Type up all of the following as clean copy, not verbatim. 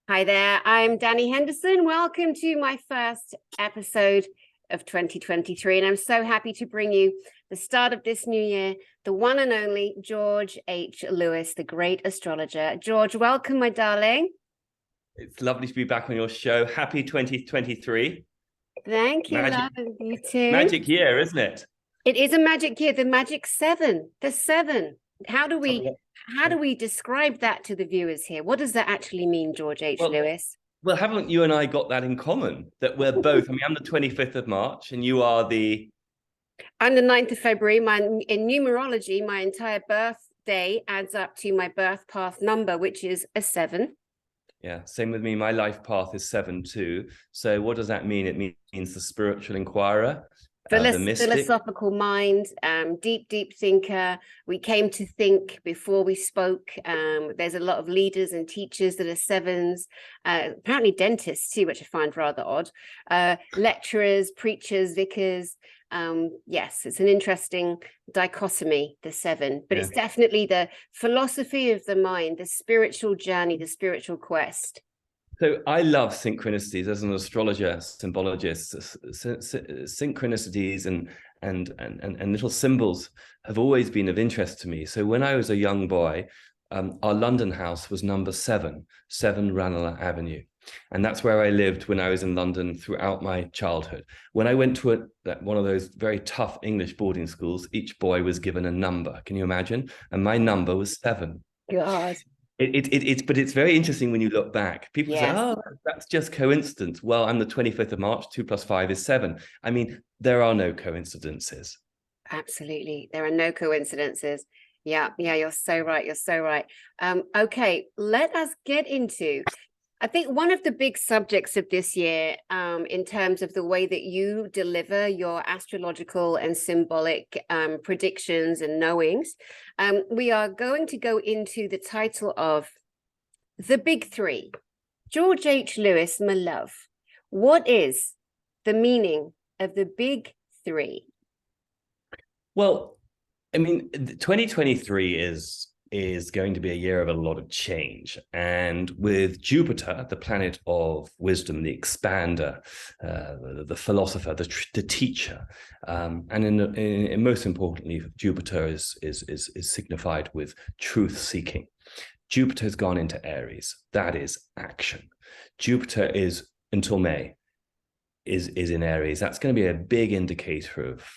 Hi there, I'm Dani Henderson. Welcome to my first episode of 2023, and I'm so happy to bring you the start of this new year, the one and only Georgehlewis, the great astrologer. George, welcome, my darling. It's lovely to be back on your show. Happy 2023. Thank you, Magic, love. You too. magic year, isn't it? It is a magic year, the magic seven, the seven. How do we describe that to the viewers here? What does that actually mean, George H. Well, Lewis? well, haven't you and I got that in common? That we're both, I'm the 25th of March and you are the... I'm the 9th of February. In numerology, my entire birthday adds up to my birth path number, which is a 7. Yeah, same with me. My life path is 7 too. So what does that mean? It means the spiritual inquirer, the mystic. Philosophical mind, deep thinker. We came to think before we spoke. There's a lot of leaders and teachers that are 7s, apparently dentists too, which I find rather odd. Lecturers, preachers, vicars. Yes, it's an interesting dichotomy, the 7, but It's definitely the philosophy of the mind, the spiritual journey, the spiritual quest. So I love synchronicities as an astrologer, symbologist. Synchronicities and little symbols have always been of interest to me. So when I was a young boy, our London house was number 7 Ranelagh Avenue. And that's where I lived when I was in London throughout my childhood. When I went to one of those very tough English boarding schools, each boy was given a number. Can you imagine? And my number was 7. God. But it's very interesting when you look back. People say, oh, that's just coincidence. Well, I'm the 25th of March, 2 + 5 is 7. I mean, there are no coincidences. Absolutely. There are no coincidences. Yeah, you're so right. You're so right. Okay, let us get into, I think, one of the big subjects of this year, in terms of the way that you deliver your astrological and symbolic predictions and knowings. We are going to go into the title of The Big Three. George H. Lewis, my love, what is the meaning of the Big Three? Well, I mean, 2023 is going to be a year of a lot of change. And with Jupiter, the planet of wisdom, the expander, the philosopher, the teacher, and most importantly, Jupiter is signified with truth seeking. Jupiter has gone into Aries. That is action. Jupiter is, until May, is in Aries. That's going to be a big indicator of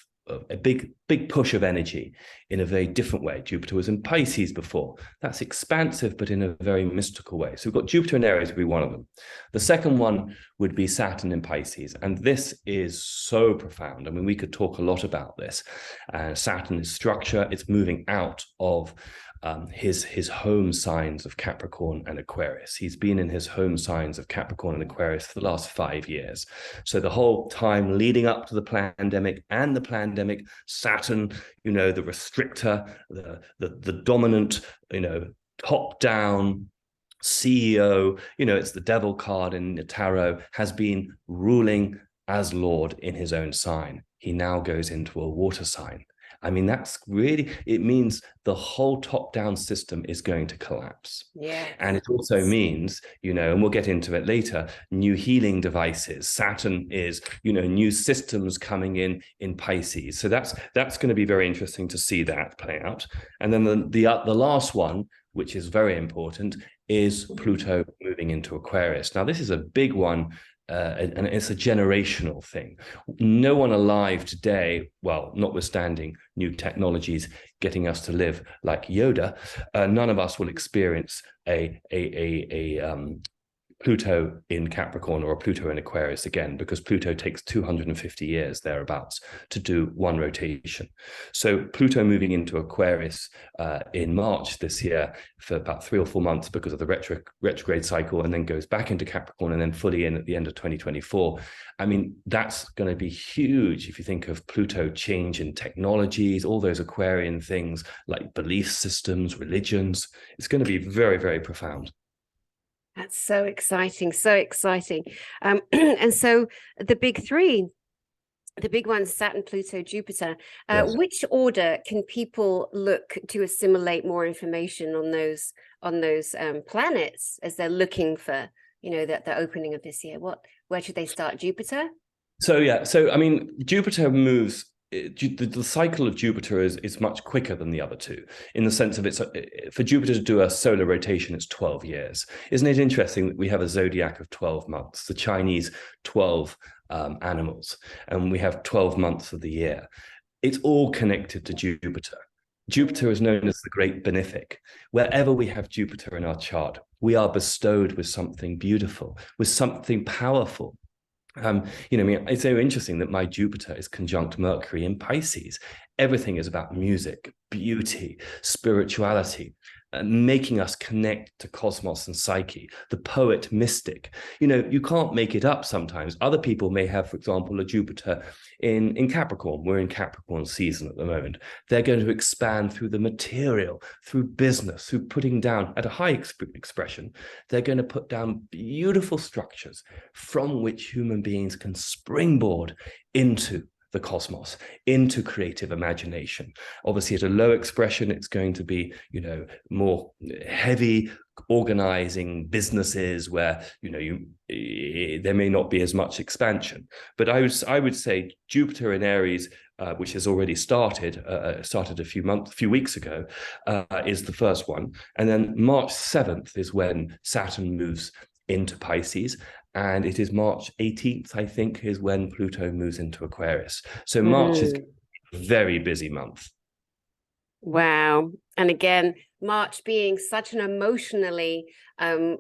a big push of energy in a very different way. Jupiter was in Pisces before. That's expansive, but in a very mystical way. So we've got Jupiter in Aries would be one of them. The second one would be Saturn in Pisces. And this is so profound. I mean, we could talk a lot about this. Saturn is structure. It's moving out of his home signs of Capricorn and Aquarius. He's been in his home signs of Capricorn and Aquarius for the last 5 years. So the whole time leading up to the pandemic and the pandemic, Saturn, the restrictor, the dominant, top-down CEO, it's the devil card in the tarot, has been ruling as Lord in his own sign. He now goes into a water sign. I mean, it means the whole top-down system is going to collapse. Yeah. And it also means, and we'll get into it later, new healing devices. Saturn is, new systems coming in Pisces. So that's going to be very interesting to see that play out. And then the last one, which is very important, is Pluto moving into Aquarius. Now, this is a big one. And it's a generational thing. No one alive today, well, notwithstanding new technologies getting us to live like Yoda, none of us will experience a Pluto in Capricorn or a Pluto in Aquarius again, because Pluto takes 250 years thereabouts to do one rotation. So Pluto moving into Aquarius in March this year for about 3 or 4 months because of the retrograde cycle, and then goes back into Capricorn and then fully in at the end of 2024. I mean, that's going to be huge if you think of Pluto change in technologies, all those Aquarian things like belief systems, religions. It's going to be very, very profound. That's so exciting, so exciting. And so the big three, the big ones, Saturn, Pluto, Jupiter. Yes. Which order can people look to assimilate more information on those planets as they're looking for the opening of this year? Where should they start? Jupiter? So I mean, Jupiter moves. The cycle of Jupiter is much quicker than the other two, in the sense of for Jupiter to do a solar rotation, it's 12 years. Isn't it interesting that we have a zodiac of 12 months, the Chinese 12 animals, and we have 12 months of the year? It's all connected to Jupiter. Jupiter is known as the great benefic. Wherever we have Jupiter in our chart, we are bestowed with something beautiful, with something powerful. It's so interesting that my Jupiter is conjunct Mercury in Pisces. Everything is about music, beauty, spirituality, making us connect to cosmos and psyche, the poet mystic. You can't make it up sometimes. Other people may have, for example, a Jupiter in Capricorn. We're in Capricorn season at the moment. They're going to expand through the material, through business, through putting down, at a high expression, they're going to put down beautiful structures from which human beings can springboard into the cosmos, into creative imagination. Obviously, at a low expression, it's going to be, more heavy organizing businesses where, there may not be as much expansion. But I would say Jupiter in Aries, which has already started a few weeks ago, is the first one. And then March 7th is when Saturn moves into Pisces. And it is March 18th, I think, is when Pluto moves into Aquarius. So March is a very busy month. Wow. And again, March being such an emotionally, a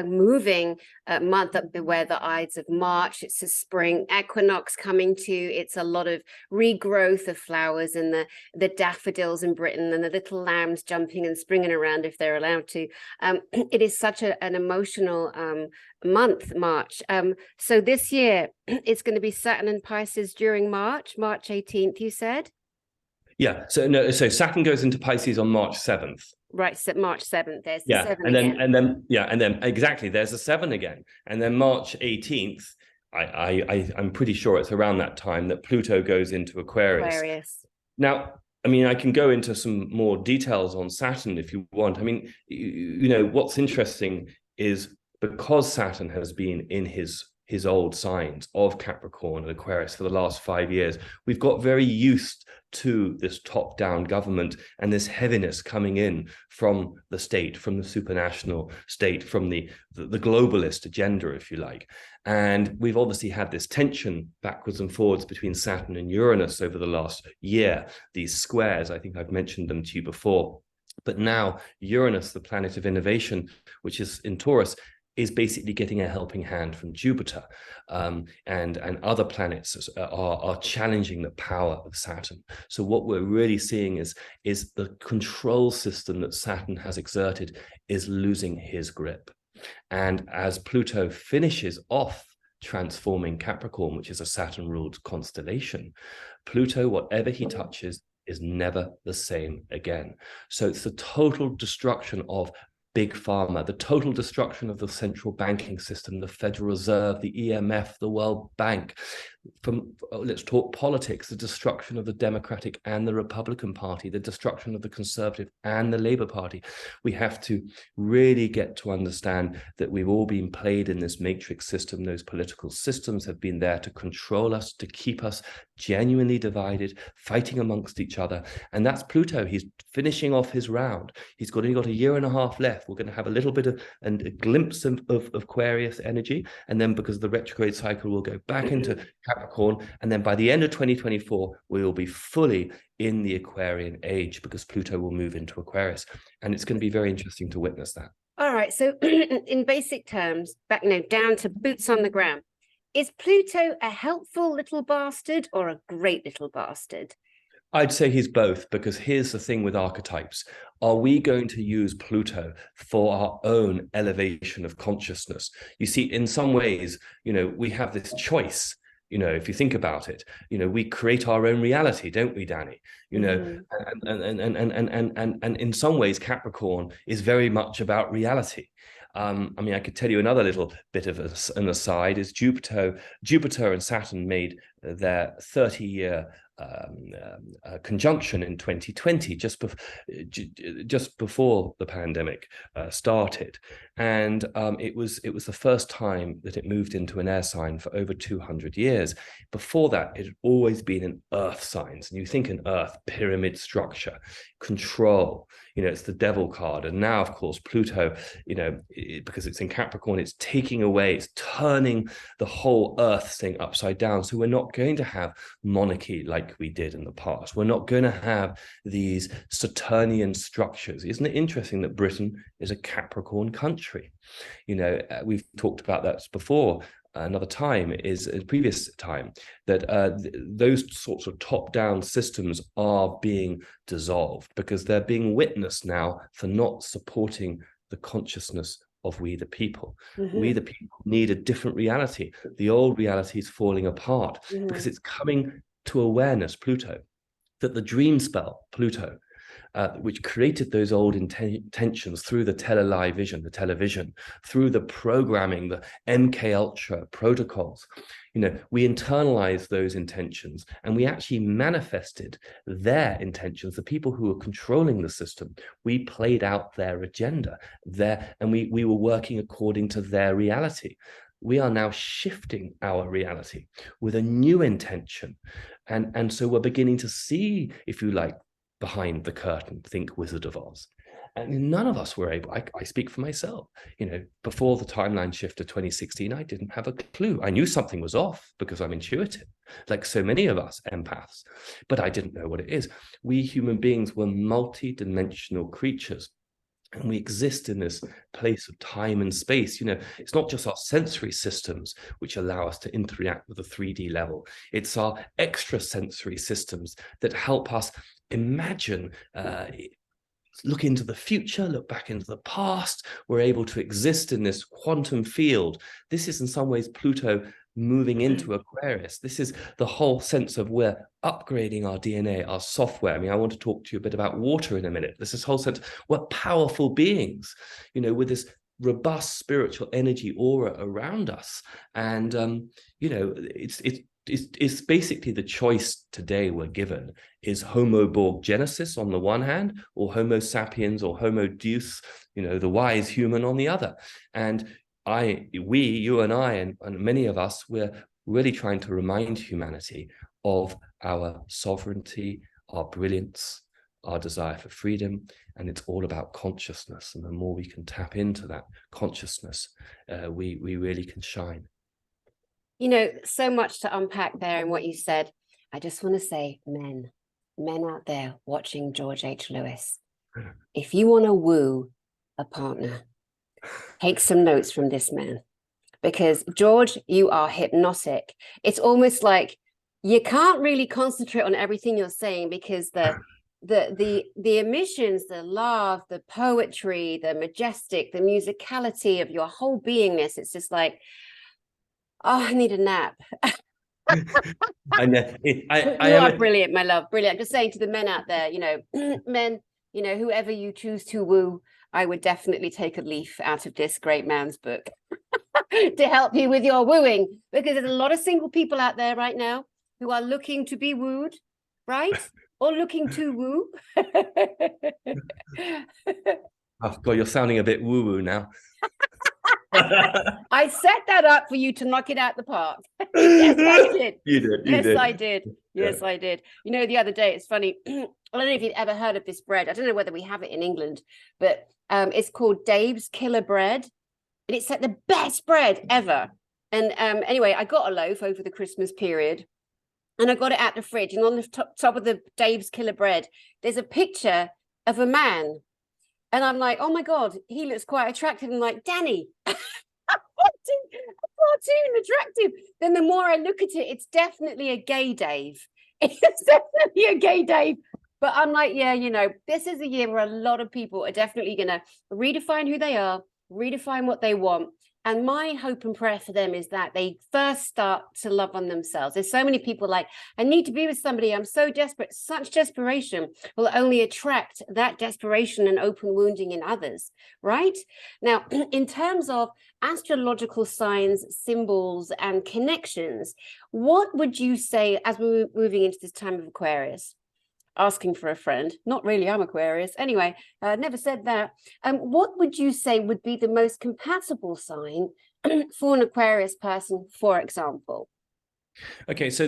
moving month, where the Ides of March, it's a spring equinox coming to, it's a lot of regrowth of flowers and the daffodils in Britain and the little lambs jumping and springing around if they're allowed to. It is such an emotional month, March. So this year, it's going to be Saturn and Pisces during March 18th, you said? Yeah, so Saturn goes into Pisces on March 7th. Right, so March 7th, there's the 7 and then exactly, there's a 7 again. And then March 18th, I'm pretty sure it's around that time that Pluto goes into Aquarius. Now, I mean, I can go into some more details on Saturn if you want. I mean, what's interesting is because Saturn has been in his old signs of Capricorn and Aquarius for the last 5 years, we've got very used to this top-down government and this heaviness coming in from the state, from the supranational state, from the globalist agenda, if you like. And we've obviously had this tension backwards and forwards between Saturn and Uranus over the last year. These squares, I think I've mentioned them to you before. But now Uranus, the planet of innovation, which is in Taurus, is basically getting a helping hand from Jupiter, and other planets are challenging the power of Saturn. So what we're really seeing is the control system that Saturn has exerted is losing his grip. And as Pluto finishes off transforming Capricorn, which is a Saturn-ruled constellation, Pluto, whatever he touches, is never the same again. So it's the total destruction of Big Pharma, the total destruction of the central banking system, the Federal Reserve, the EMF, the World Bank. Let's talk politics, the destruction of the Democratic and the Republican Party, the destruction of the Conservative and the Labour Party. We have to really get to understand that we've all been played in this matrix system. Those political systems have been there to control us, to keep us genuinely divided, fighting amongst each other. And that's Pluto. He's finishing off his round. He's only got a year and a half left. We're going to have a little bit of a glimpse of Aquarius energy. And then because of the retrograde cycle, we'll go back into Capricorn. And then by the end of 2024, we will be fully in the Aquarian age because Pluto will move into Aquarius. And it's going to be very interesting to witness that. All right. So in basic terms, down to boots on the ground, is Pluto a helpful little bastard or a great little bastard? I'd say he's both, because here's the thing with archetypes. Are we going to use Pluto for our own elevation of consciousness? You see, in some ways, we have this choice. If you think about it, we create our own reality, don't we, Dani? And in some ways, Capricorn is very much about reality. I could tell you another little bit of an aside is Jupiter and Saturn made their 30-year conjunction in 2020, just before the pandemic started, and it was the first time that it moved into an air sign for over 200 years. Before that, it had always been an earth signs, and you think an earth pyramid structure, control. It's the devil card, and now, of course, Pluto. Because it's in Capricorn, it's taking away, it's turning the whole earth thing upside down. So we're not going to have monarchy like we did in the past. We're not going to have these Saturnian structures. Isn't it interesting that Britain is a Capricorn country? We've talked about that before. Another time is a previous time that those sorts of top-down systems are being dissolved because they're being witnessed now for not supporting the consciousness of we the people. We the people need a different reality. The old reality is falling apart because it's coming to awareness, Pluto, that the dream spell, Pluto, which created those old intentions through the telelive vision, the television, through the programming, the MK Ultra protocols. We internalized those intentions and we actually manifested their intentions. The people who were controlling the system, we played out their agenda and we were working according to their reality. We are now shifting our reality with a new intention. And so we're beginning to see, if you like, behind the curtain, think Wizard of Oz. And none of us were able, I speak for myself, before the timeline shift of 2016, I didn't have a clue. I knew something was off because I'm intuitive, like so many of us empaths, but I didn't know what it is. We human beings were multi-dimensional creatures. And we exist in this place of time and space. It's not just our sensory systems which allow us to interact with the 3D level. It's our extrasensory systems that help us imagine, look into the future, look back into the past. We're able to exist in this quantum field. This is in some ways Pluto moving into Aquarius. This is the whole sense of we're upgrading our DNA, our software. I want to talk to you a bit about water in a minute. This is whole sense, we're powerful beings, with this robust spiritual energy aura around us. And, it's basically the choice today we're given is Homo Borg Genesis on the one hand, or Homo sapiens or Homo Deus, the wise human on the other. And you and I, and many of us, we're really trying to remind humanity of our sovereignty, our brilliance, our desire for freedom. And it's all about consciousness. And the more we can tap into that consciousness, we really can shine. So much to unpack there in what you said. I just want to say, men out there watching George H. Lewis, if you want to woo a partner, take some notes from this man, because George, you are hypnotic. It's almost like you can't really concentrate on everything you're saying because the emissions, the love, the poetry, the majestic, the musicality of your whole beingness, it's just like, oh, I need a nap. I know. You are brilliant, my love. Brilliant. I'm just saying to the men out there, men, whoever you choose to woo, I would definitely take a leaf out of this great man's book to help you with your wooing, because there's a lot of single people out there right now who are looking to be wooed, right? Or looking to woo. Oh, God, you're sounding a bit woo-woo now. I set that up for you to knock it out the park. Yes, I did. You did. Yes, I did. Yeah. Yes, I did. The other day, it's funny. I don't know if you've ever heard of this bread. I don't know whether we have it in England, but it's called Dave's Killer Bread. And it's like the best bread ever. And anyway, I got a loaf over the Christmas period. And I got it out the fridge. And on the top of the Dave's Killer Bread, there's a picture of a man. And I'm like, oh my God, he looks quite attractive. I'm like, Dani, far too attractive. Then the more I look at it, it's definitely a gay Dave. It's definitely a gay Dave. But I'm like, yeah, this is a year where a lot of people are definitely going to redefine who they are, redefine what they want. And my hope and prayer for them is that they first start to love on themselves. There's so many people like, I need to be with somebody. I'm so desperate. Such desperation will only attract that desperation and open wounding in others, right? Now, in terms of astrological signs, symbols, and connections, what would you say as we're moving into this time of Aquarius? Asking for a friend. Not really, I'm Aquarius. Anyway, never said that. What would you say would be the most compatible sign for an Aquarius person, for example? Okay, so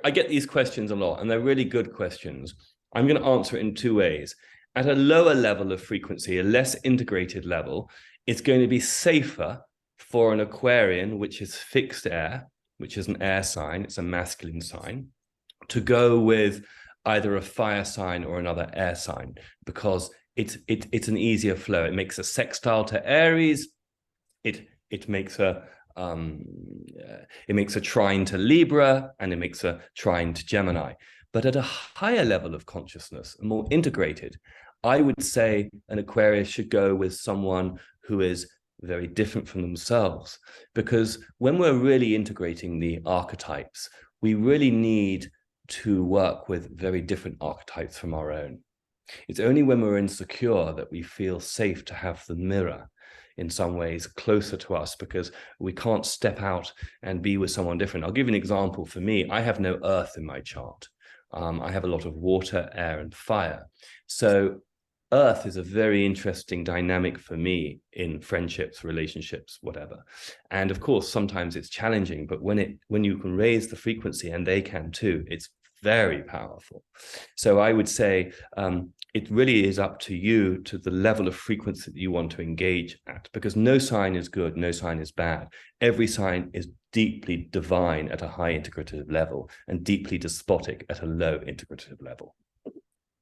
I get these questions a lot, and they're really good questions. I'm going to answer it in two ways. At a lower level of frequency, a less integrated level, it's going to be safer for an Aquarian, which is fixed air, which is an air sign, it's a masculine sign, to go with either a fire sign or another air sign, because it's an easier flow. It makes a sextile to Aries. It makes a trine to Libra, and it makes a trine to Gemini. But at a higher level of consciousness, more integrated, I would say an Aquarius should go with someone who is very different from themselves, because when we're really integrating the archetypes, we really need to work with very different archetypes from our own. It's only when we're insecure that we feel safe to have the mirror in some ways closer to us, because we can't step out and be with someone different. I'll give you an example. For me, I have no earth in my chart. I have a lot of water, air, and fire. So earth is a very interesting dynamic for me in friendships, relationships, whatever. And of course, sometimes it's challenging, but when you can raise the frequency, and they can too, it's very powerful. So I would say it really is up to you, to the level of frequency that you want to engage at, because no sign is good, no sign is bad. Every sign is deeply divine at a high integrative level and deeply despotic at a low integrative level.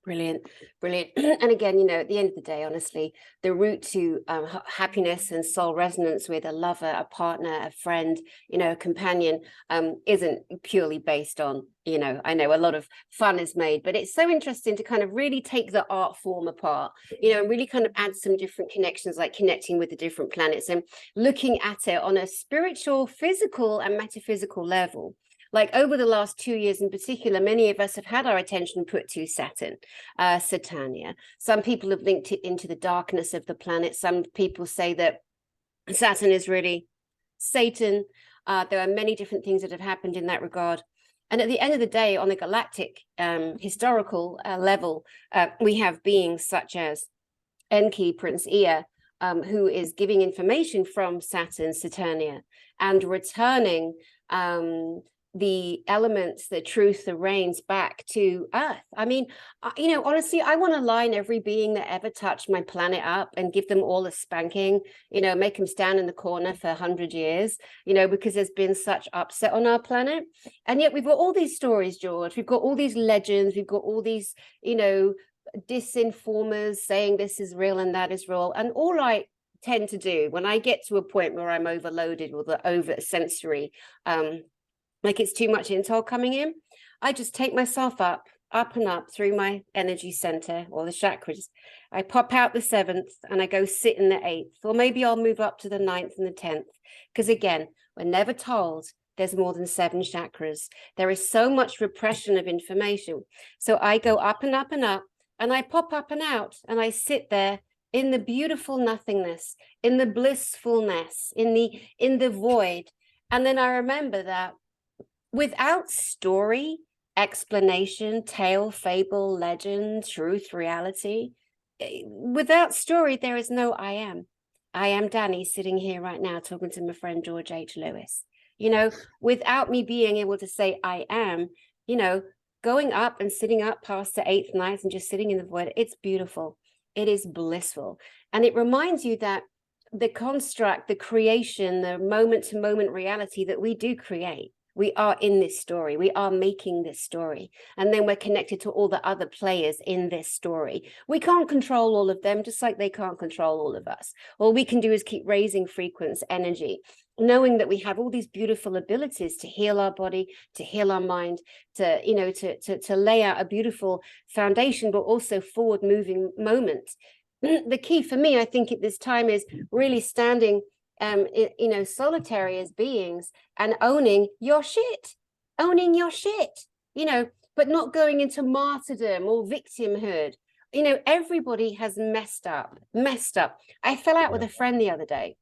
Brilliant, brilliant. And again, you know, at the end of the day, honestly, the route to happiness and soul resonance with a lover, a partner, a friend, you know, a companion, isn't purely based on, you know, I know a lot of fun is made, but it's so interesting to kind of really take the art form apart, you know, and really kind of add some different connections, like connecting with the different planets and looking at it on a spiritual, physical, and metaphysical level. Like over the last 2 years in particular, many of us have had our attention put to Saturn, Saturnia. Some people have linked it into the darkness of the planet. Some people say that Saturn is really Satan. There are many different things that have happened in that regard. And at the end of the day, on the galactic historical level, we have beings such as Enki, Prince Ea, who is giving information from Saturn, Saturnia, and returning the elements, the truth, the reins back to Earth. I mean, you know, honestly, I want to line every being that ever touched my planet up and give them all a spanking, you know, make them stand in the corner for 100 years, you know, because there's been such upset on our planet. And yet we've got all these stories, George. We've got all these legends. We've got all these, you know, disinformers saying this is real and that is real. And all I tend to do when I get to a point where I'm overloaded with the over sensory, like it's too much intel coming in, I just take myself up and up through my energy center or the chakras. I pop out the 7th and I go sit in the 8th, or maybe I'll move up to the 9th and the 10th. Because again, we're never told there's more than 7 chakras. There is so much repression of information. So I go up and up and up, and I pop up and out, and I sit there in the beautiful nothingness, in the blissfulness, in the void. And then I remember that without story, explanation, tale, fable, legend, truth, reality, without story, there is no I am. I am Dani sitting here right now talking to my friend Georgehlewis. You know, without me being able to say I am, you know, going up and sitting up past the 8th, 9th and just sitting in the void, it's beautiful. It is blissful. And it reminds you that the construct, the creation, the moment-to-moment reality that we do create, we are in this story. We are making this story. And then we're connected to all the other players in this story. We can't control all of them, just like they can't control all of us. All we can do is keep raising frequency, energy, knowing that we have all these beautiful abilities to heal our body, to heal our mind, to, you know, to lay out a beautiful foundation, but also forward moving moment. The key for me, I think, at this time is really standing you know, solitary as beings and owning your shit, you know, but not going into martyrdom or victimhood. You know, everybody has messed up. I fell out with a friend the other day.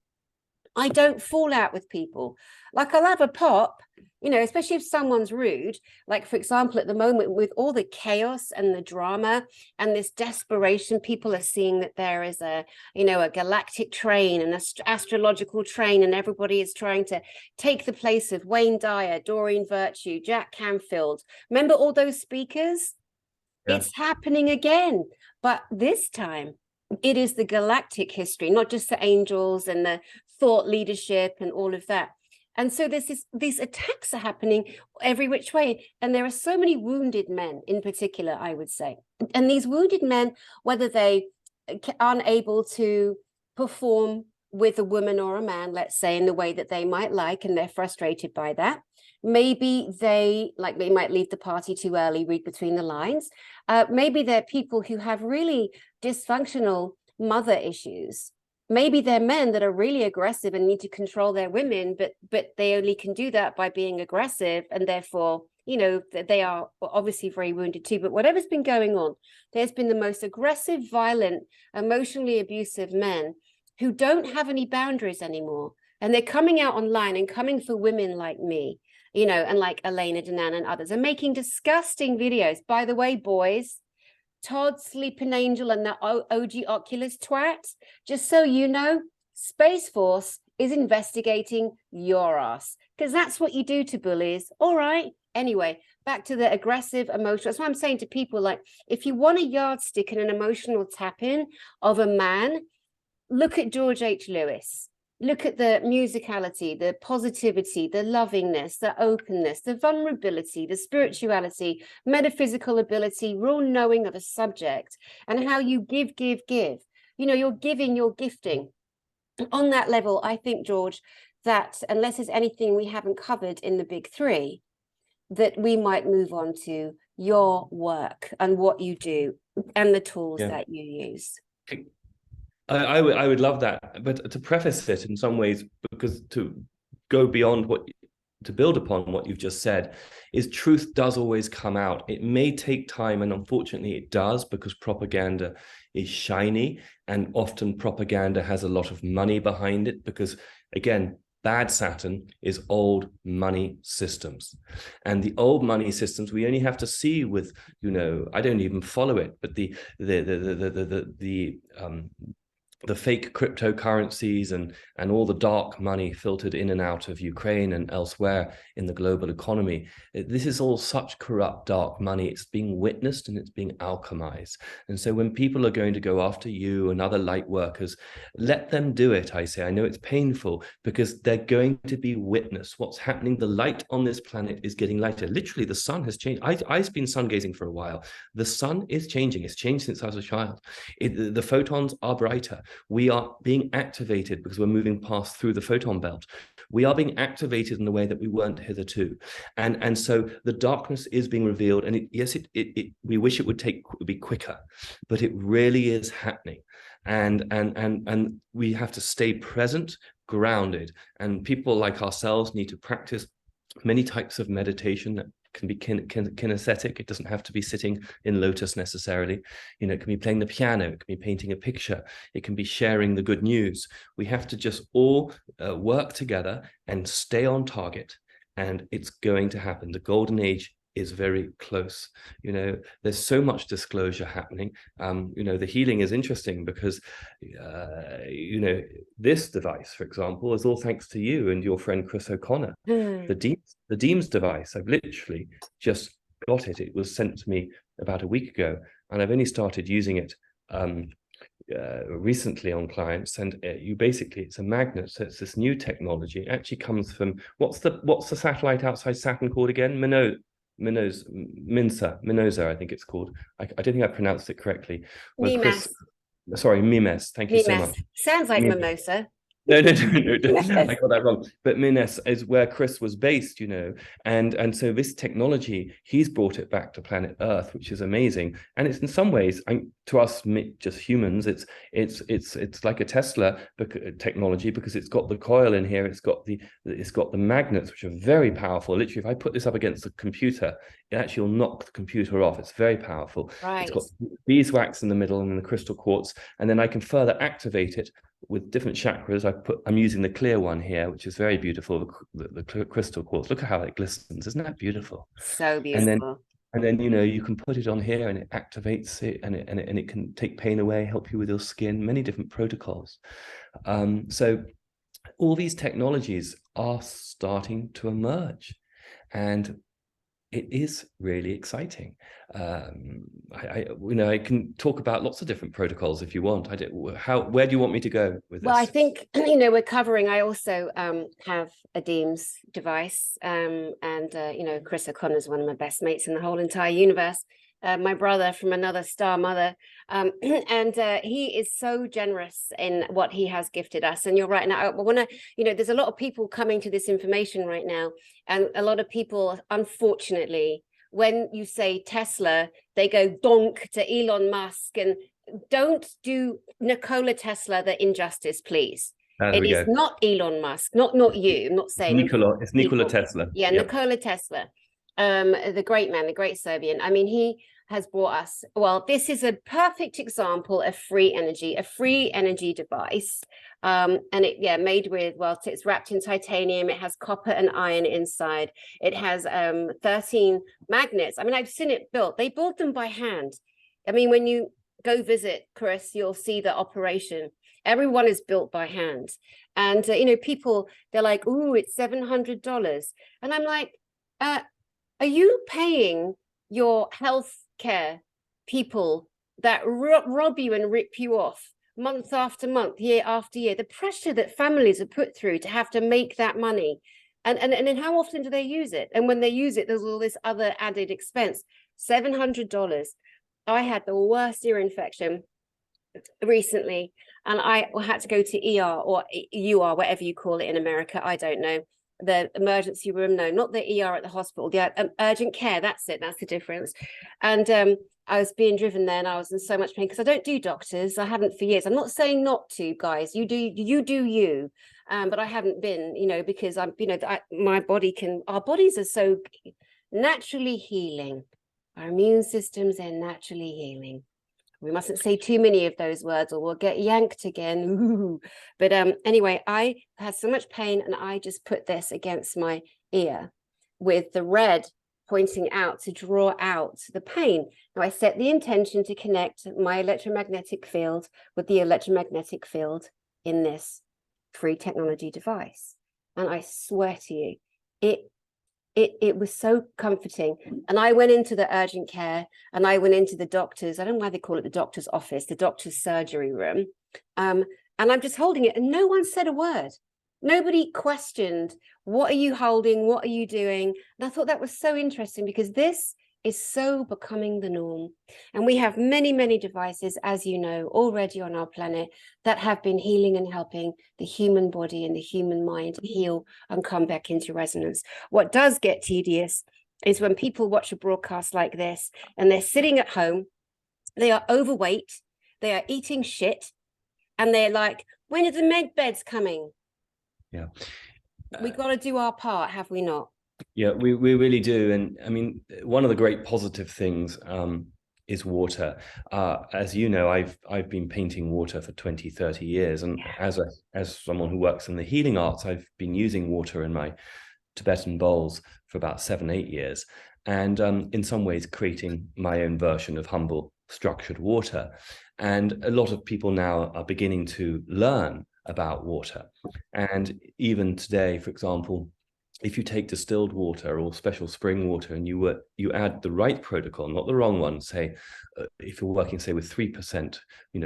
I don't fall out with people. Like, I'll have a pop, you know, especially if someone's rude. Like, for example, at the moment, with all the chaos and the drama and this desperation, people are seeing that there is a, you know, a galactic train and an astrological train, and everybody is trying to take the place of Wayne Dyer, Doreen Virtue, Jack Canfield. Remember all those speakers? Yeah. It's happening again, but this time it is the galactic history, not just the angels and the thought leadership and all of that. And so these attacks are happening every which way. And there are so many wounded men in particular, I would say. And these wounded men, whether they aren't able to perform with a woman or a man, let's say, in the way that they might like, and they're frustrated by that. Maybe they might leave the party too early, read between the lines. Maybe they're people who have really dysfunctional mother issues. Maybe they're men that are really aggressive and need to control their women, but they only can do that by being aggressive, and therefore, you know, they are obviously very wounded too. But whatever's been going on, there's been the most aggressive, violent, emotionally abusive men who don't have any boundaries anymore. And they're coming out online and coming for women like me, you know, and like Elena Danan and others, and making disgusting videos. By the way, boys, Todd, Sleeping Angel, and the OG Oculus twat, just so you know, Space Force is investigating your ass, because that's what you do to bullies. All right. Anyway, back to the aggressive, emotional. That's what I'm saying to people. Like, if you want a yardstick and an emotional tap-in of a man, look at George H. Lewis. Look at the musicality, the positivity, the lovingness, the openness, the vulnerability, the spirituality, metaphysical ability, real knowing of a subject, and how you give. You know, you're giving, you're gifting. On that level, I think, George, that unless there's anything we haven't covered in the big three, that we might move on to your work and what you do and the tools that you use. I would love that, but to preface it in some ways, because to go beyond to build upon what you've just said, is truth does always come out. It may take time, and unfortunately it does, because propaganda is shiny, and often propaganda has a lot of money behind it, because again, bad Saturn is old money systems. And the old money systems, we only have to see with, you know, I don't even follow it, but the fake cryptocurrencies and all the dark money filtered in and out of Ukraine and elsewhere in the global economy. This is all such corrupt, dark money. It's being witnessed and it's being alchemized. And so when people are going to go after you and other light workers, let them do it, I say. I know it's painful, because they're going to be witnessed. What's happening, the light on this planet is getting lighter. Literally, the sun has changed. I've been sun gazing for a while. The sun is changing. It's changed since I was a child. The photons are brighter. We are being activated because we're moving past through the photon belt. We are being activated in a way that we weren't hitherto. And so the darkness is being revealed. And we wish it would be quicker, but it really is happening. And we have to stay present, grounded. And people like ourselves need to practice many types of meditation that can be kinesthetic. It doesn't have to be sitting in lotus necessarily. You know, it can be playing the piano, it can be painting a picture, it can be sharing the good news. We have to just all work together and stay on target, and it's going to happen. The golden age is very close. You know, there's so much disclosure happening. You know, the healing is interesting because, you know, this device, for example, is all thanks to you and your friend Chris O'Connor. The Deems device, I've literally just got it. It was sent to me about a week ago, and I've only started using it recently on clients. And it's a magnet. So it's this new technology. It actually comes from, what's the satellite outside Saturn called again? Minosa, I think it's called. I don't think I pronounced it correctly. Mimes. Sorry, Mimes. Thank you so much. Sounds like Mimes. mimosa. No, I got that wrong. But Mines is where Chris was based, and so this technology, he's brought it back to planet Earth, which is amazing. And it's in some ways, to us, just humans, it's like a Tesla technology, because it's got the coil in here, it's got the magnets, which are very powerful. Literally, if I put this up against the computer, it actually will knock the computer off. It's very powerful. Right. It's got beeswax in the middle and then the crystal quartz, and then I can further activate it with different chakras. I'm using the clear one here, which is very beautiful, the crystal quartz. Look at how it glistens. Isn't that beautiful? So beautiful. And then you can put it on here and it activates it, and it can take pain away, help you with your skin, many different protocols. So all these technologies are starting to emerge, and it is really exciting. I can talk about lots of different protocols if you want. Where do you want me to go with this? Well, I think, we're covering, I also have a Deems device, and Chris O'Connor is one of my best mates in the whole entire universe. My brother from another star mother, and he is so generous in what he has gifted us. And you're right. Now, I want to, there's a lot of people coming to this information right now, and a lot of people, unfortunately, when you say Tesla, they go donk to Elon Musk, and don't do Nikola Tesla the injustice, please. It is not Elon Musk, not you. I'm not saying it's Nikola Tesla. Yeah, yep. Nikola Tesla, the great man, the great Serbian. I mean, he has brought us, this is a perfect example of free energy device. And made with, it's wrapped in titanium. It has copper and iron inside. It has 13 magnets. I mean, I've seen it built. They built them by hand. I mean, when you go visit Chris, you'll see the operation. Everyone is built by hand. And, people, they're like, ooh, it's $700. And I'm like, are you paying your health care people that rob you and rip you off month after month, year after year? The pressure that families are put through to have to make that money. And then how often do they use it? And when they use it, there's all this other added expense. $700. I had the worst ear infection recently, and I had to go to ER or UR, whatever you call it in America. I don't know. The emergency room, no, not the ER at the hospital, the urgent care. That's it. That's the difference. And I was being driven there, and I was in so much pain because I don't do doctors. I haven't for years. I'm not saying not to, guys. You do you. But I haven't been, because I'm, my body our bodies are so naturally healing. Our immune systems are naturally healing. We mustn't say too many of those words or we'll get yanked again. Ooh. But anyway, I had so much pain, and I just put this against my ear with the red pointing out to draw out the pain. Now, I set the intention to connect my electromagnetic field with the electromagnetic field in this free technology device. And I swear to you, it was so comforting. And I went into the urgent care, and I went into the doctor's, I don't know why they call it the doctor's office, the doctor's surgery room. And I'm just holding it, and no one said a word. Nobody questioned, what are you holding? What are you doing? And I thought that was so interesting, because this is so becoming the norm. And we have many, many devices, as you know, already on our planet that have been healing and helping the human body and the human mind heal and come back into resonance. What does get tedious is when people watch a broadcast like this and they're sitting at home, they are overweight, they are eating shit, and they're like, when are the med beds coming? Yeah. We got to do our part, have we not? Yeah, we really do. And I mean, one of the great positive things is water. As you know, I've been painting water for 20, 30 years. And as someone who works in the healing arts, I've been using water in my Tibetan bowls for about 7, 8 years. And in some ways creating my own version of humble structured water. And a lot of people now are beginning to learn about water. And even today, for example, if you take distilled water or special spring water and you add the right protocol, not the wrong one, say, if you're working, say, with 3%,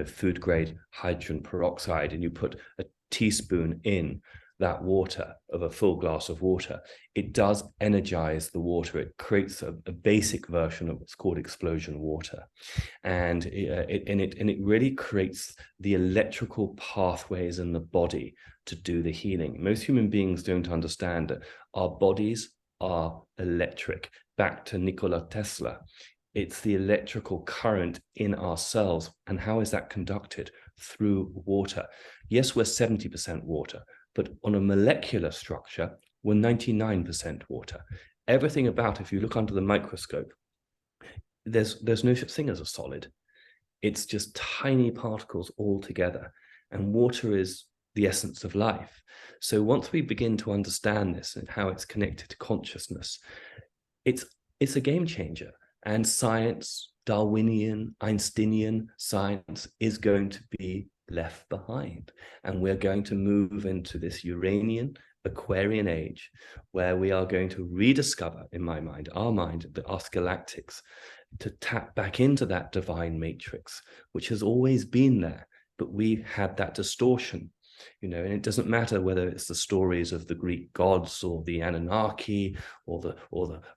food grade hydrogen peroxide, and you put a teaspoon in that water of a full glass of water, it does energize the water. It creates a basic version of what's called explosion water. And it really creates the electrical pathways in the body to do the healing. Most human beings don't understand that our bodies are electric. Back to Nikola Tesla, it's the electrical current in our cells. And how is that conducted? Through water. Yes, we're 70% water, but on a molecular structure, we're 99% water. Everything about, if you look under the microscope, there's no such thing as a solid. It's just tiny particles all together. And water is the essence of life. So once we begin to understand this and how it's connected to consciousness, it's a game changer. And science, Darwinian, Einsteinian science, is going to be left behind. And we're going to move into this Uranian, Aquarian age, where we are going to rediscover, in my mind, our galactics, to tap back into that divine matrix, which has always been there, but we had that distortion. And it doesn't matter whether it's the stories of the Greek gods or the Anunnaki or the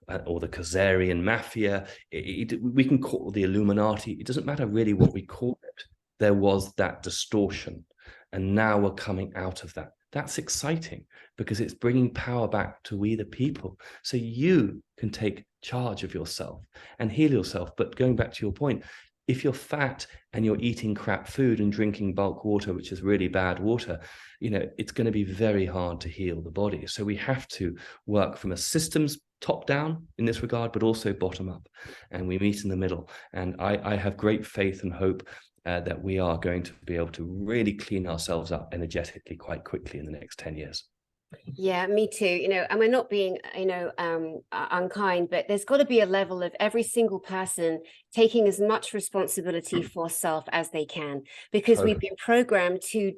Khazarian mafia. We can call it the Illuminati. It doesn't matter really what we call it. There was that distortion, and now we're coming out of that. That's exciting because it's bringing power back to we the people. So you can take charge of yourself and heal yourself. But going back to your point, if you're fat and you're eating crap food and drinking bulk water, which is really bad water, it's going to be very hard to heal the body. So we have to work from a systems top down in this regard, but also bottom up. And we meet in the middle. And I have great faith and hope that we are going to be able to really clean ourselves up energetically quite quickly in the next 10 years. Yeah, me too. And we're not being, unkind, but there's got to be a level of every single person taking as much responsibility for self as they can, because we've been programmed to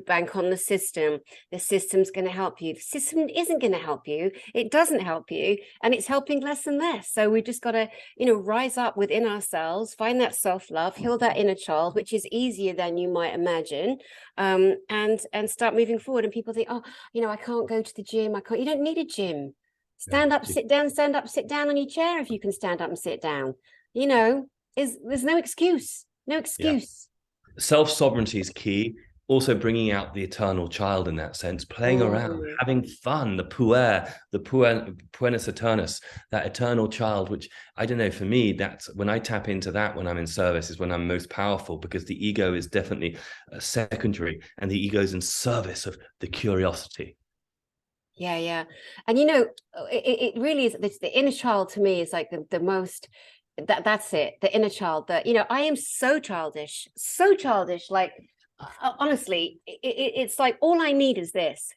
bank on the system. The system's going to help you. The system isn't going to help you. It doesn't help you, and it's helping less and less. So we've just got to, rise up within ourselves, find that self-love, heal that inner child, which is easier than you might imagine, and start moving forward. And people think, I can't go to the gym. You don't need a gym. Stand up, sit down, stand up, sit down on your chair if you can stand up and sit down. There's no excuse. No excuse. Yeah. Self-sovereignty is key. Also bringing out the eternal child in that sense, playing around, having fun, the puer eternus, that eternal child, which, I don't know, for me, that's when I tap into that when I'm in service is when I'm most powerful, because the ego is definitely secondary and the ego is in service of the curiosity. Yeah. And, it really is, the inner child to me is like the most, that's it, the inner child that, I am so childish, like, honestly, it's like all I need is this.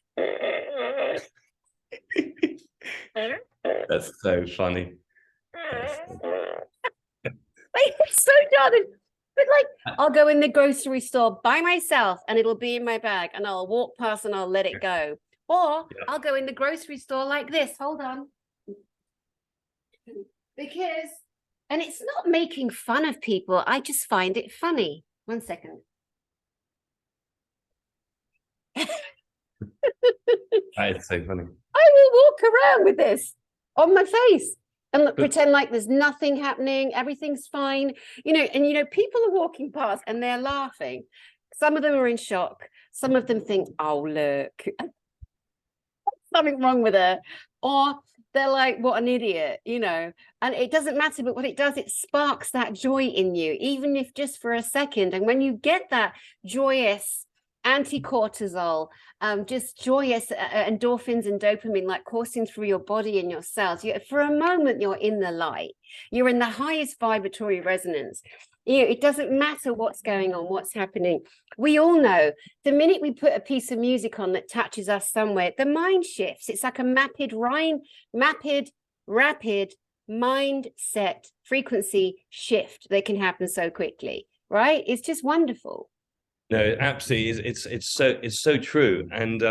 That's so funny. Like, it's so childish. But like, I'll go in the grocery store by myself and it'll be in my bag and I'll walk past and I'll let it go. Or I'll go in the grocery store like this. Hold on. Because, and it's not making fun of people. I just find it funny. 1 second. That is so funny. I will walk around with this on my face and pretend like there's nothing happening, everything's fine, and people are walking past and they're laughing. Some of them are in shock. Some of them think, oh, look, something wrong with her. Or they're like, what an idiot, and it doesn't matter. But what it does, it sparks that joy in you, even if just for a second. And when you get that joyous anti-cortisol, just joyous endorphins and dopamine like coursing through your body and your cells, for a moment you're in the light, you're in the highest vibratory resonance. It doesn't matter what's going on, what's happening. We all know the minute we put a piece of music on that touches us somewhere, the mind shifts. It's like a rapid mindset frequency shift that can happen so quickly, right? It's just wonderful. No, absolutely. It's so true. And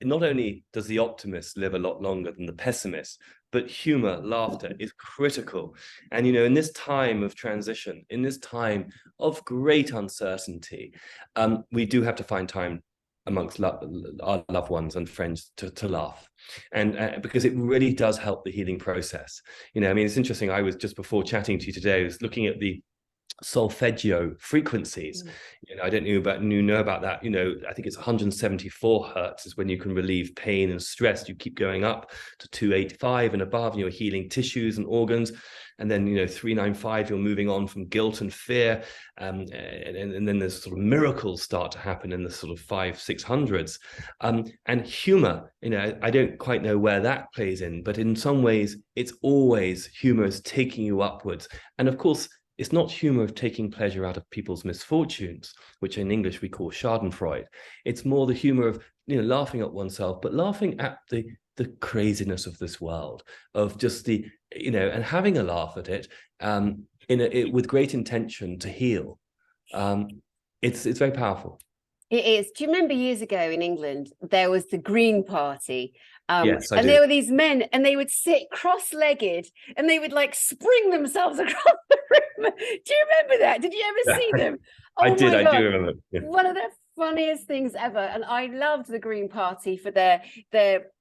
not only does the optimist live a lot longer than the pessimist, but humor, laughter is critical. And, in this time of transition, in this time of great uncertainty, we do have to find time amongst our loved ones and friends to laugh. And because it really does help the healing process. It's interesting. I was just before chatting to you today, I was looking at the solfeggio frequencies. I don't know about that. I think it's 174 hertz is when you can relieve pain and stress. You keep going up to 285 and above, and you're healing tissues and organs. And then 395, you're moving on from guilt and fear, and then there's sort of miracles start to happen in the sort of 500-600s, and humor. I don't quite know where that plays in, but in some ways it's always humor is taking you upwards. And of course, it's not humor of taking pleasure out of people's misfortunes, which in English we call Schadenfreude. It's more the humor of laughing at oneself, but laughing at the craziness of this world, of just the and having a laugh at it, with great intention to heal. It's very powerful. It is. Do you remember years ago in England, there was the Green Party? Yes, I and do. there were these men, and they would sit cross-legged, and they would like spring themselves across the room. Do you remember that? Did you ever see them? Oh, I did. my God. I do remember. Yeah. One of the funniest things ever. And I loved the Green Party for their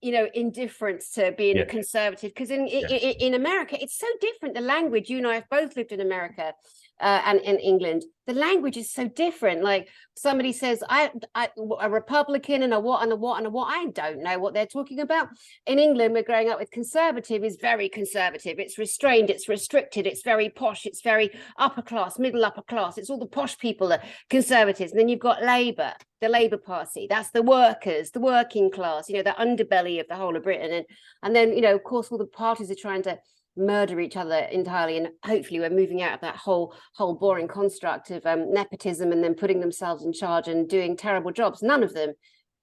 indifference to being a conservative, because in America, it's so different. The language, you and I have both lived in America. And in England, the language is so different. Like somebody says, I a Republican and a what and a what and a what. I don't know what they're talking about. In England, we're growing up with conservative is very conservative. It's restrained, it's restricted, it's very posh, it's very upper class, middle upper class. It's all the posh people are conservatives. And then you've got Labour, the Labour Party. That's the workers, the working class, the underbelly of the whole of Britain. And then, of course, all the parties are trying to murder each other entirely, and hopefully we're moving out of that whole boring construct of nepotism, and then putting themselves in charge and doing terrible jobs. None of them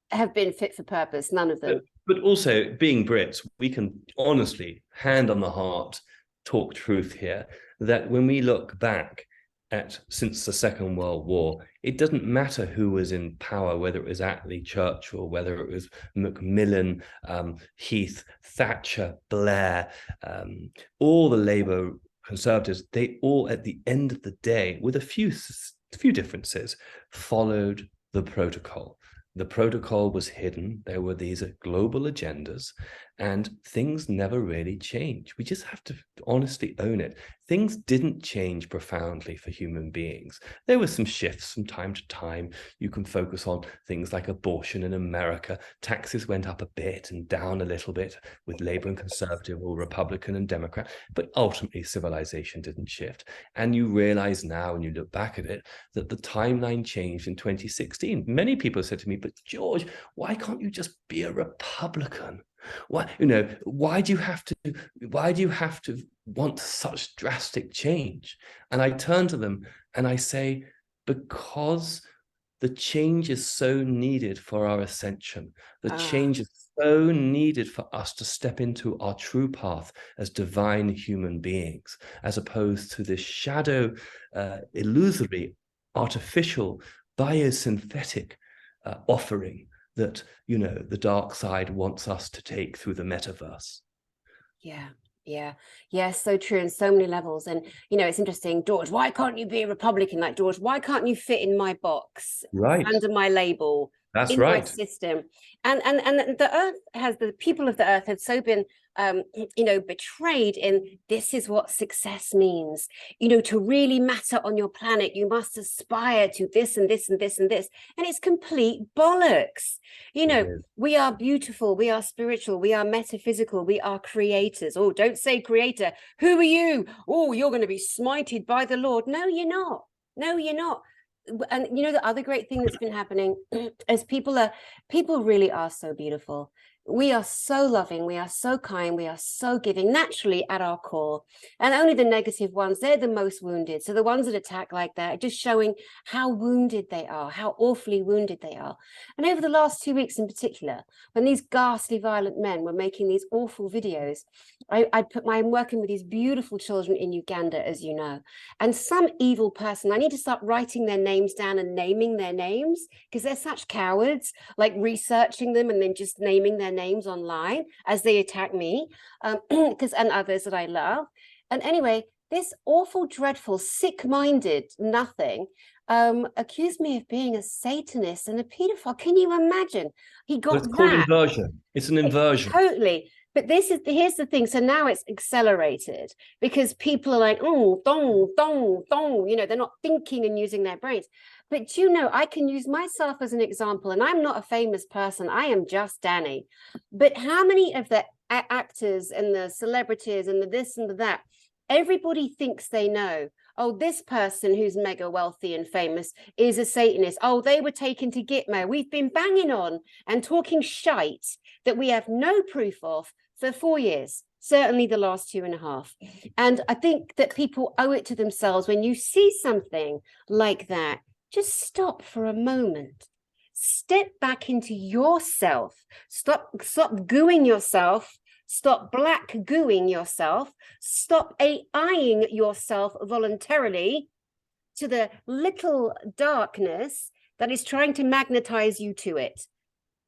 have been fit for purpose, none of them. But also, being Brits, we can honestly, hand on the heart, talk truth here, that when we look back at since the Second World War, it doesn't matter who was in power, whether it was Attlee, Churchill, whether it was Macmillan, Heath, Thatcher, Blair, all the Labour Conservatives, they all, at the end of the day, with a few differences, followed the protocol. The protocol was hidden. There were these global agendas, and things never really changed. We just have to honestly own it. Things didn't change profoundly for human beings. There were some shifts from time to time. You can focus on things like abortion in America. Taxes went up a bit and down a little bit with Labour and Conservative, or Republican and Democrat, but ultimately civilization didn't shift. And you realize now, when you look back at it, that the timeline changed in 2016. Many people said to me, but George, why can't you just be a Republican? Why do you have to want such drastic change? And I turn to them and I say, because the change is so needed for our ascension. The change is so needed for us to step into our true path as divine human beings, as opposed to this shadow, illusory, artificial, biosynthetic offering that the dark side wants us to take through the metaverse. Yeah, so true in so many levels. And it's interesting, George, why can't you be a Republican? Like, George, why can't you fit in my box, right, under my label? That's in right. my system? And the earth the people of the earth have so been betrayed in, this is what success means. To really matter on your planet, you must aspire to this and this and this and this. And it's complete bollocks. We are beautiful, we are spiritual, we are metaphysical, we are creators. Oh, don't say creator. Who are you? Oh, you're going to be smited by the Lord. No, you're not. No, you're not. And the other great thing that's been happening is people really are so beautiful. We are so loving, we are so kind, we are so giving naturally at our core. And only the negative ones, they're the most wounded. So the ones that attack like that are just showing how wounded they are, how awfully wounded they are. And over the last 2 weeks in particular, when these ghastly violent men were making these awful videos, I'm working with these beautiful children in Uganda, as you know, and some evil person, I need to start writing their names down and naming their names, because they're such cowards, like researching them and then just naming their names online as they attack me, and others that I love. And anyway, this awful, dreadful, sick-minded nothing accused me of being a Satanist and a pedophile. Can you imagine? He got It's called inversion. It's an inversion. Totally. But here's the thing. So now it's accelerated because people are like, oh, dong, dong, dong. They're not thinking and using their brains. But I can use myself as an example, and I'm not a famous person. I am just Dani. But how many of the actors and the celebrities and the this and the that, everybody thinks they know. Oh, this person who's mega wealthy and famous is a Satanist. Oh, they were taken to Gitmo. We've been banging on and talking shite that we have no proof of for 4 years, certainly the last 2.5. And I think that people owe it to themselves when you see something like that, just stop for a moment. Step back into yourself. Stop gooing yourself. Stop black gooing yourself. Stop AIing yourself voluntarily to the little darkness that is trying to magnetize you to it.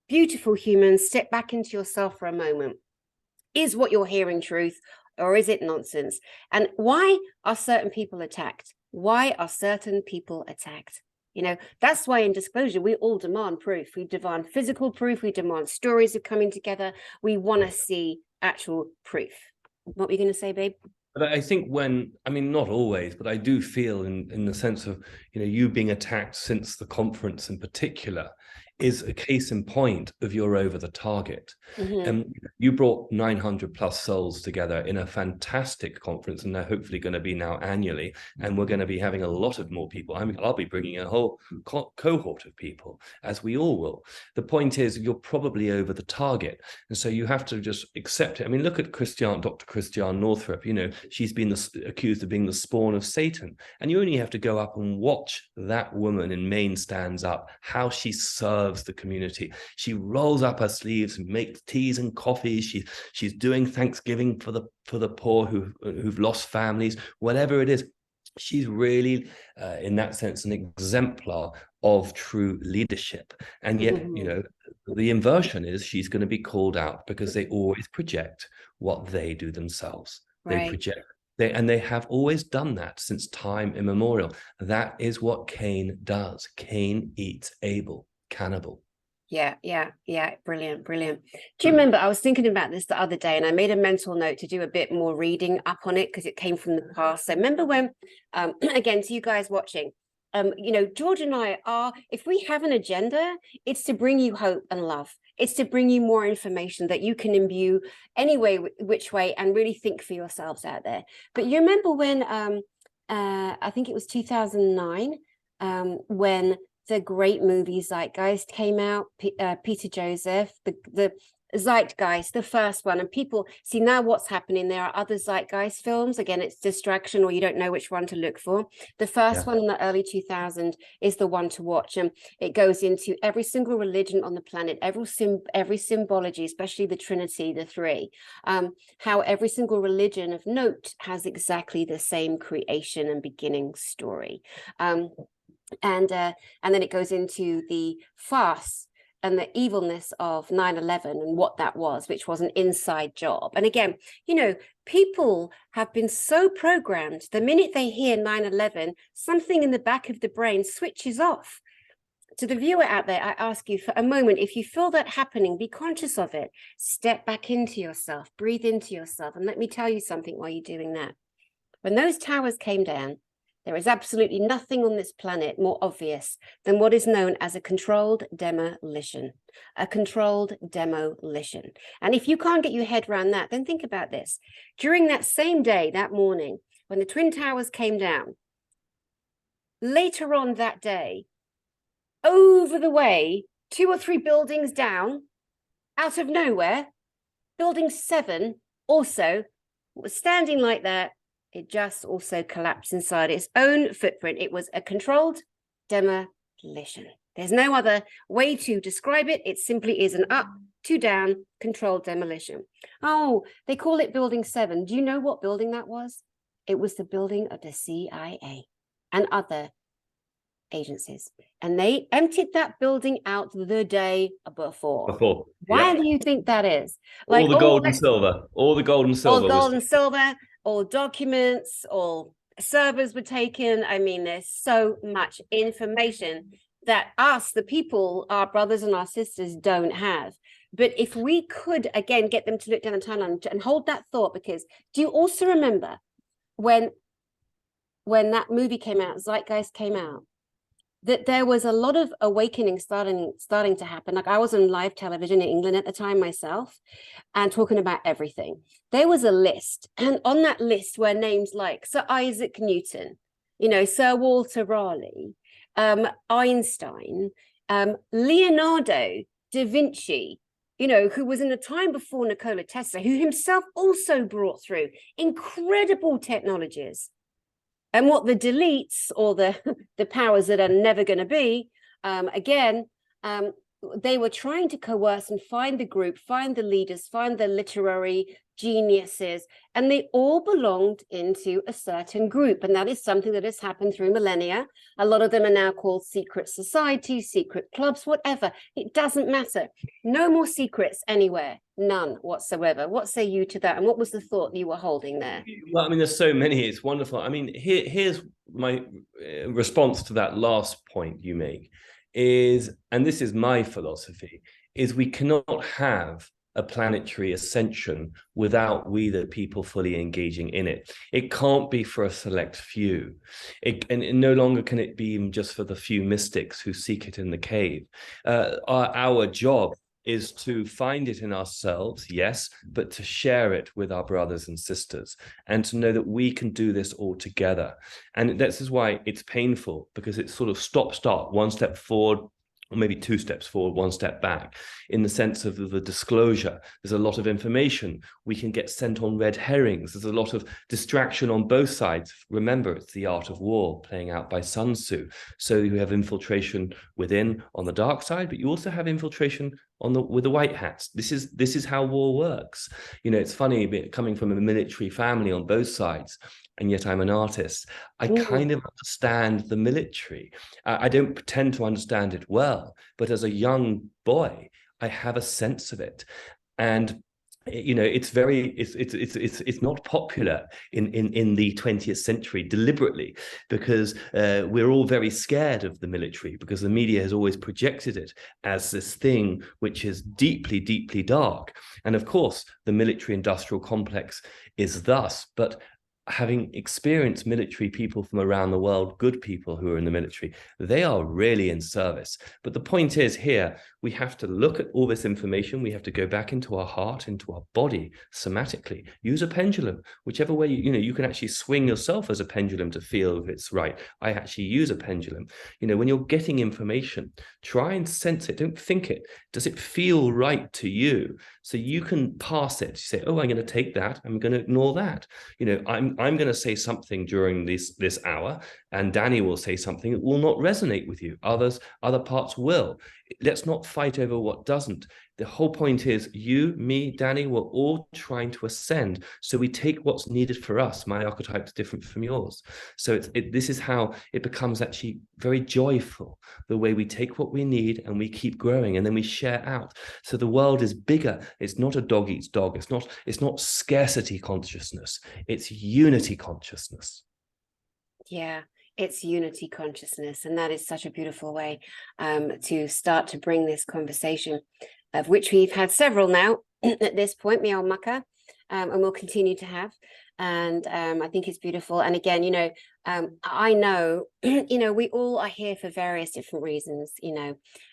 Beautiful humans, step back into yourself for a moment. Is what you're hearing truth, or is it nonsense? And why are certain people attacked? Why are certain people attacked? That's why in disclosure, we all demand proof. We demand physical proof. We demand stories of coming together. We want to see actual proof. What were you going to say, babe? But I think not always, but I do feel in the sense of, you being attacked since the conference in particular is a case in point of you're over the target. Mm-hmm. And you brought 900 plus souls together in a fantastic conference, and they're hopefully going to be now annually. And we're going to be having a lot of more people. I'll be bringing a whole cohort of people, as we all will. The point is, you're probably over the target. And so you have to just accept it. Look at Dr. Christiane Northrup. She's been accused of being the spawn of Satan. And you only have to go up and watch that woman in Maine Stands Up, how she serves the community. She rolls up her sleeves and makes teas and coffees. She's doing Thanksgiving for the poor who've lost families, whatever it is. She's really, in that sense, an exemplar of true leadership. And yet, the inversion is she's going to be called out because they always project what they do themselves. Right. They project. They have always done that since time immemorial. That is what Cain does. Cain eats Abel. Cannibal. Yeah. Brilliant. Do you remember, I was thinking about this the other day, and I made a mental note to do a bit more reading up on it because it came from the past. So remember when, again, to you guys watching, George and I are, if we have an agenda, it's to bring you hope and love. It's to bring you more information that you can imbue any way, which way, and really think for yourselves out there. But you remember when, I think it was 2009, when the great movie Zeitgeist came out, Peter Joseph, the Zeitgeist, the first one, and people see now what's happening. There are other Zeitgeist films. Again, it's distraction, or you don't know which one to look for. The first one in the early 2000s is the one to watch, and it goes into every single religion on the planet, every symbology, especially the Trinity, the three, how every single religion of note has exactly the same creation and beginning story. And then it goes into the farce and the evilness of 9/11 and what that was, which was an inside job. And again, people have been so programmed, the minute they hear 9/11, something in the back of the brain switches off. To the viewer out there, I ask you for a moment, if you feel that happening, be conscious of it. Step back into yourself, breathe into yourself. And let me tell you something while you're doing that. When those towers came down, there is absolutely nothing on this planet more obvious than what is known as a controlled demolition. A controlled demolition. And if you can't get your head around that, then think about this. During that same day, that morning, when the Twin Towers came down, later on that day, over the way, 2 or 3 buildings down, out of nowhere, Building 7 also was standing like that. It just also collapsed inside its own footprint. It was a controlled demolition. There's no other way to describe it. It simply is an up to down controlled demolition. Oh, they call it Building 7. Do you know what building that was? It was the building of the CIA and other agencies. And they emptied that building out the day before. Why do you think that is? Like all the gold and silver. All the gold and silver. All gold and silver. All documents, all servers were taken. I mean, there's so much information that us, the people, our brothers and our sisters, don't have. But if we could, again, get them to look down the timeline and hold that thought, because do you also remember when that movie came out, Zeitgeist came out, that there was a lot of awakening starting to happen. Like, I was on live television in England at the time myself, and talking about everything. There was a list, and on that list were names like Sir Isaac Newton, Sir Walter Raleigh, Einstein, Leonardo da Vinci, who was in a time before Nikola Tesla, who himself also brought through incredible technologies. And what the deletes, or the powers that are never going to be, they were trying to coerce and find the group, find the leaders, find the literary geniuses, and they all belonged into a certain group. And that is something that has happened through millennia. A lot of them are now called secret societies, secret clubs, whatever. It doesn't matter. No more secrets anywhere. None whatsoever. What say you to that? And what was the thought you were holding there? Well, I mean, there's so many. It's wonderful. I mean, here's my response to that last point you make is, and this is my philosophy, is we cannot have a planetary ascension without we, the people, fully engaging in it. It can't be for a select few. And no longer can it be even just for the few mystics who seek it in the cave. Our job is to find it in ourselves, yes, but to share it with our brothers and sisters, and to know that we can do this all together. And this is why it's painful, because it's sort of stop, one step forward, or maybe 2 steps forward, 1 step back, in the sense of the disclosure. There's a lot of information. We can get sent on red herrings. There's a lot of distraction on both sides. Remember, it's the art of war playing out by Sun Tzu. So you have infiltration within on the dark side, but you also have infiltration with the white hats. This is how war works. It's funny, coming from a military family on both sides, and yet I'm an artist. I kind of understand the military. I don't pretend to understand it well, but as a young boy, I have a sense of it. And it's not popular in the 20th century deliberately, because we're all very scared of the military, because the media has always projected it as this thing which is deeply, deeply dark. And of course, the military industrial complex is thus, but having experienced military people from around the world, good people who are in the military, they are really in service. But the point is, here, we have to look at all this information. We have to go back into our heart, into our body, somatically. Use a pendulum, whichever way, you can actually swing yourself as a pendulum to feel if it's right. I actually use a pendulum. When you're getting information, try and sense it. Don't think it. Does it feel right to you? So you can pass it. You say, oh, I'm going to take that. I'm going to ignore that. I'm going to say something during this hour, and Dani will say something that will not resonate with you. Other parts will. Let's not fight over what doesn't. The whole point is, you, me, Dani, we're all trying to ascend. So we take what's needed for us. My archetype is different from yours. So this is how it becomes actually very joyful, the way we take what we need and we keep growing, and then we share out. So the world is bigger. It's not a dog eats dog. It's not scarcity consciousness. It's unity consciousness. Yeah. It's unity consciousness. And that is such a beautiful way to start to bring this conversation, of which we've had several now at this point, me old mucker, and we'll continue to have. And I think it's beautiful. And again, I know, we all are here for various different reasons,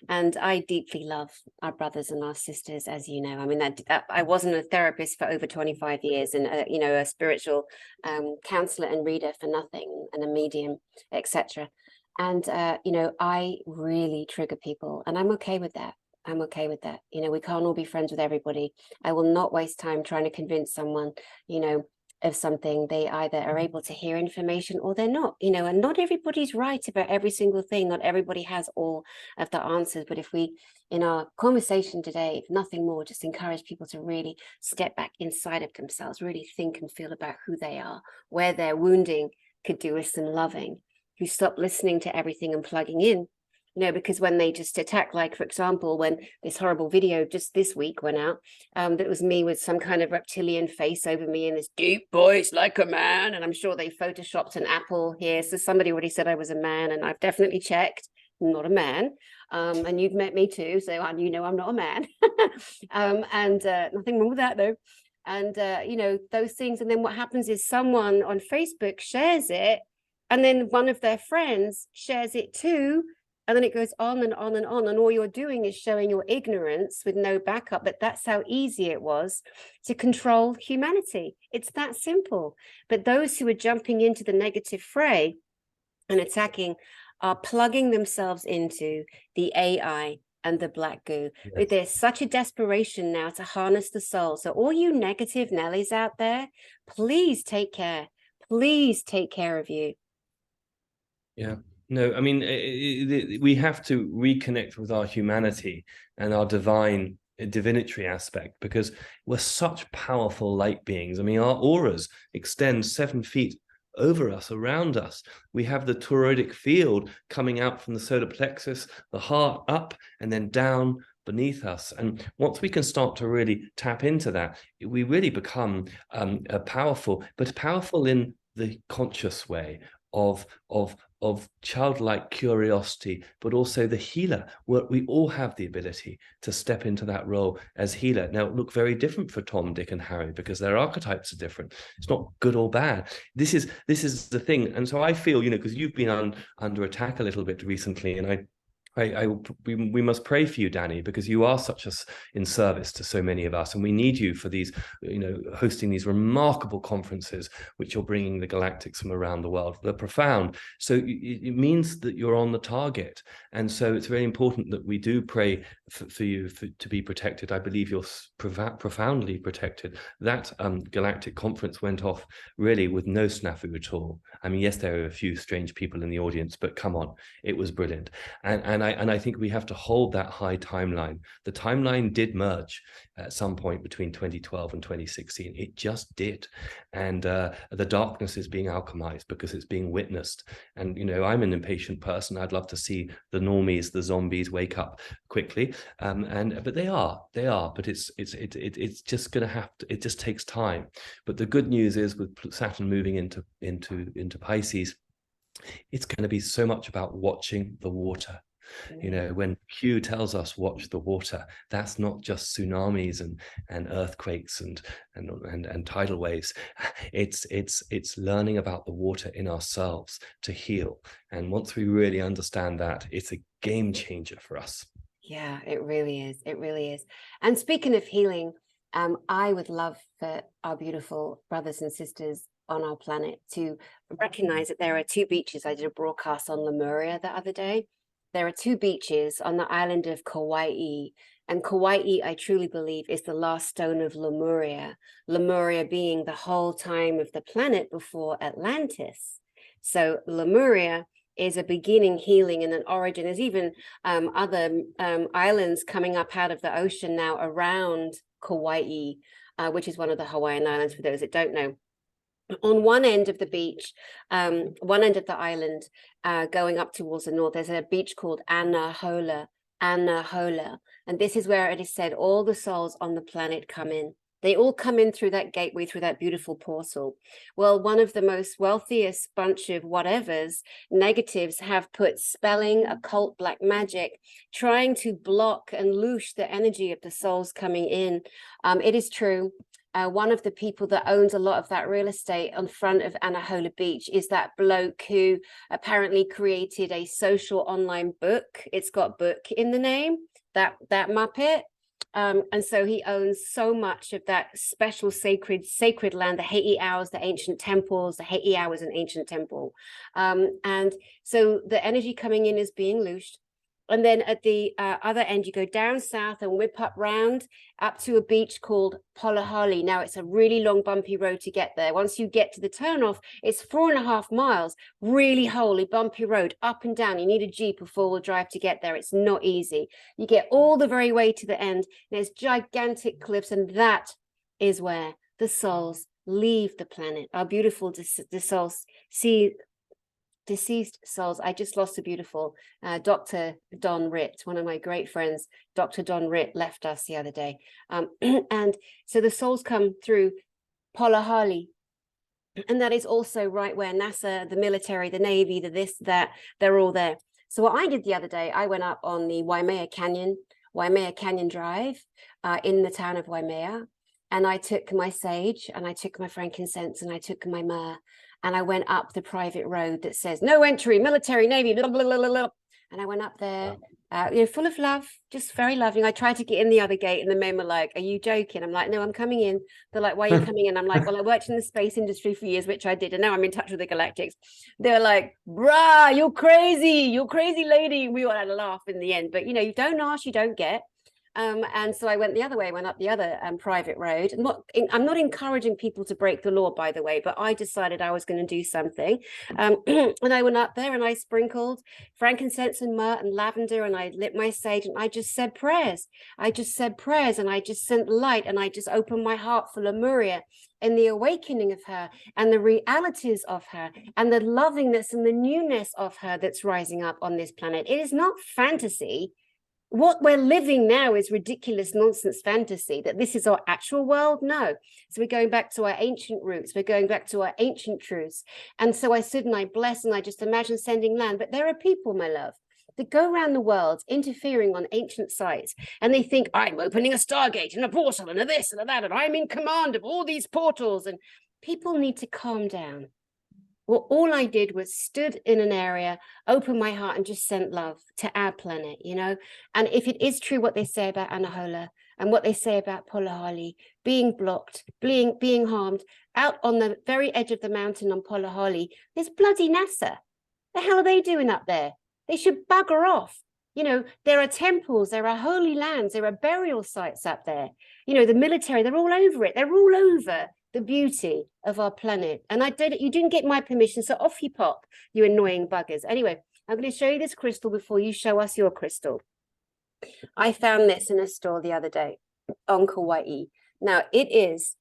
and I deeply love our brothers and our sisters, as you know. I mean, that I wasn't a therapist for over 25 years, and a spiritual counselor and reader for nothing, and a medium, etc. And I really trigger people, and I'm okay with that. I'm okay with that. We can't all be friends with everybody. I will not waste time trying to convince someone, of something. They either are able to hear information or they're not, and not everybody's right about every single thing. Not everybody has all of the answers. But if we, in our conversation today, if nothing more, just encourage people to really step back inside of themselves, really think and feel about who they are, where their wounding could do with some loving, who stop listening to everything and plugging in. Because when they just attack, like, for example, when this horrible video just this week went out, that was me with some kind of reptilian face over me in this deep voice like a man. And I'm sure they photoshopped an apple here. So somebody already said I was a man, and I've definitely checked. not a man. And you've met me too, so you know I'm not a man. And nothing wrong with that though. And you know, those things. And then what happens is someone on Facebook shares it, and then one of their friends shares it too. And then it goes on and on and on. And all you're doing is showing your ignorance with no backup. But that's how easy it was to control humanity. It's that simple. But those who are jumping into the negative fray and attacking are plugging themselves into the AI and the black goo. Yes. There's such a desperation now to harness the soul. So all you negative Nellies out there, please take care. Please take care of you. Yeah. No, I mean, we have to reconnect with our humanity and our divinatory aspect, because we're such powerful light beings. I mean, our auras extend 7 feet over us, around us. We have the toroidic field coming out from the solar plexus, the heart up and then down beneath us. And once we can start to really tap into that, we really become powerful, but powerful in the conscious way of childlike curiosity, but also the healer. We all have the ability to step into that role as healer. Now, it look very different for Tom, Dick, and Harry, because their archetypes are different. It's not good or bad. This is the thing. And so I feel, you know, because you've been under attack a little bit recently, and we must pray for you, Dani, because you are such in service to so many of us, and we need you for these, you know, hosting these remarkable conferences which you're bringing the galactics from around the world. They're profound. So it means that you're on the target, and so it's very important that we do pray for you to be protected. I believe you're profoundly protected. That galactic conference went off really with no snafu at all. I mean, yes, there are a few strange people in the audience, but come on, it was brilliant. And I think we have to hold that high timeline. The timeline did merge at some point between 2012 and 2016. It just did. And the darkness is being alchemized because it's being witnessed. And, you know, I'm an impatient person. I'd love to see the normies, the zombies wake up quickly. But they are. But it's just going to have to, it just takes time. But the good news is, with Saturn moving into Pisces, it's going to be so much about watching the water. You know, when Q tells us watch the water, that's not just tsunamis and earthquakes and tidal waves. It's learning about the water in ourselves to heal. And once we really understand that, it's a game changer for us. Yeah, it really is. It really is. And speaking of healing, I would love for our beautiful brothers and sisters on our planet to recognize that there are 2 beaches. I did a broadcast on Lemuria the other day. There are 2 beaches on the island of Kauai, and Kauai, I truly believe, is the last stone of Lemuria, Lemuria being the whole time of the planet before Atlantis. So Lemuria is a beginning, healing, and an origin. There's even other islands coming up out of the ocean now around Kauai, which is one of the Hawaiian Islands, for those that don't know. On one end of the beach, one end of the island, going up towards the north, there's a beach called Anahola. And this is where it is said all the souls on the planet come in. They all come in through that gateway, through that beautiful portal. Well, one of the most wealthiest bunch of whatevers, negatives, have put spelling, occult, black magic, trying to block and loosh the energy of the souls coming in. It is true. One of the people that owns a lot of that real estate on front of Anahola Beach is that bloke who apparently created a social online book. It's got book in the name, that Muppet. And so he owns so much of that special sacred land, the Haiti Hours, the ancient temples, the Haiti Hours and ancient temple. And so the energy coming in is being loosed. And then at the other end, you go down south and whip up round up to a beach called Polihali. Now, it's a really long, bumpy road to get there. Once you get to the turnoff, it's 4.5 miles, really holy, bumpy road, up and down. You need a Jeep or 4-wheel drive to get there. It's not easy. You get all the very way to the end. There's gigantic cliffs, and that is where the souls leave the planet. Our beautiful souls deceased souls. I just lost a beautiful Dr. Don Ritt, one of my great friends. Dr. Don Ritt left us the other day. And so the souls come through Polihali. And that is also right where NASA, the military, the Navy, the this, that, they're all there. So what I did the other day, I went up on the Waimea Canyon Drive in the town of Waimea. And I took my sage and I took my frankincense and I took my myrrh and I went up the private road that says no entry, military, navy, blah, blah, blah, blah, blah. And I went up there, full of love, just very loving. I tried to get in the other gate and the men were like, are you joking? I'm like, no, I'm coming in. They're like, why are you coming in? I'm like, well, I worked in the space industry for years, which I did. And now I'm in touch with the galactics. They're like, brah, you're crazy lady. We all had a laugh in the end. But, you don't ask, you don't get. And so I went the other way, went up the other private road. I'm not encouraging people to break the law, by the way, but I decided I was going to do something. And I went up there and I sprinkled frankincense and myrrh and lavender and I lit my sage and I just said prayers. I just said prayers and I just sent light and I just opened my heart for Lemuria and the awakening of her and the realities of her and the lovingness and the newness of her that's rising up on this planet. It is not fantasy. What we're living now is ridiculous nonsense fantasy that this is our actual world. No. So we're going back to our ancient roots. We're going back to our ancient truths. And so I stood and I blessed and I just imagine sending land. But there are people, my love, that go around the world interfering on ancient sites. And they think I'm opening a stargate and a portal and a this and a that. And I'm in command of all these portals. And people need to calm down. Well, all I did was stood in an area, opened my heart and just sent love to our planet, And if it is true what they say about Anahola and what they say about Polahali being blocked, being harmed, out on the very edge of the mountain on Polahali, there's bloody NASA. The hell are they doing up there? They should bugger off. There are temples, there are holy lands, there are burial sites up there. The military, they're all over it. They're all over the beauty of our planet. And you didn't get my permission, so off you pop, you annoying buggers. Anyway, I'm going to show you this crystal before you show us your crystal. I found this in a store the other day on Kauai. Now, it is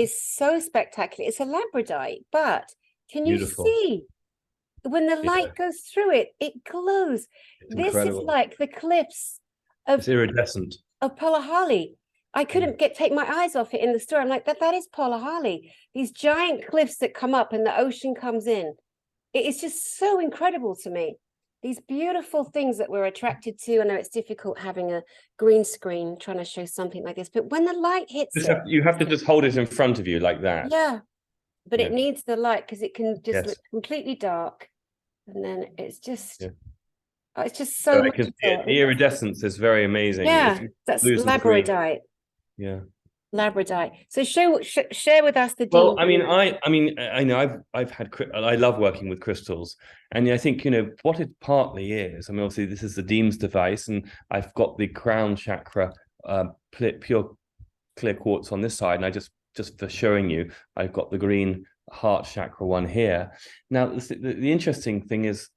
so spectacular. It's a labradorite, but can you see? When the light goes through it, it glows. This incredible. Is like the cliffs of it's iridescent of Polahali. I couldn't take my eyes off it in the store. I'm like, that is Polahali. These giant cliffs that come up and the ocean comes in. It is just so incredible to me. These beautiful things that we're attracted to. I know it's difficult having a green screen trying to show something like this, but when the light hits you have to just hold it in front of you like that. Yeah, but it needs the light because it can just look completely dark. And then it's just, it's just so the iridescence is very amazing. Yeah, that's labradorite. Yeah, labradorite. So share with us the well, I know I love working with crystals, and I think what it partly is. I mean, obviously this is the Deems device, and I've got the crown chakra pure clear quartz on this side, and I just for showing you, I've got the green heart chakra one here. Now, the interesting thing is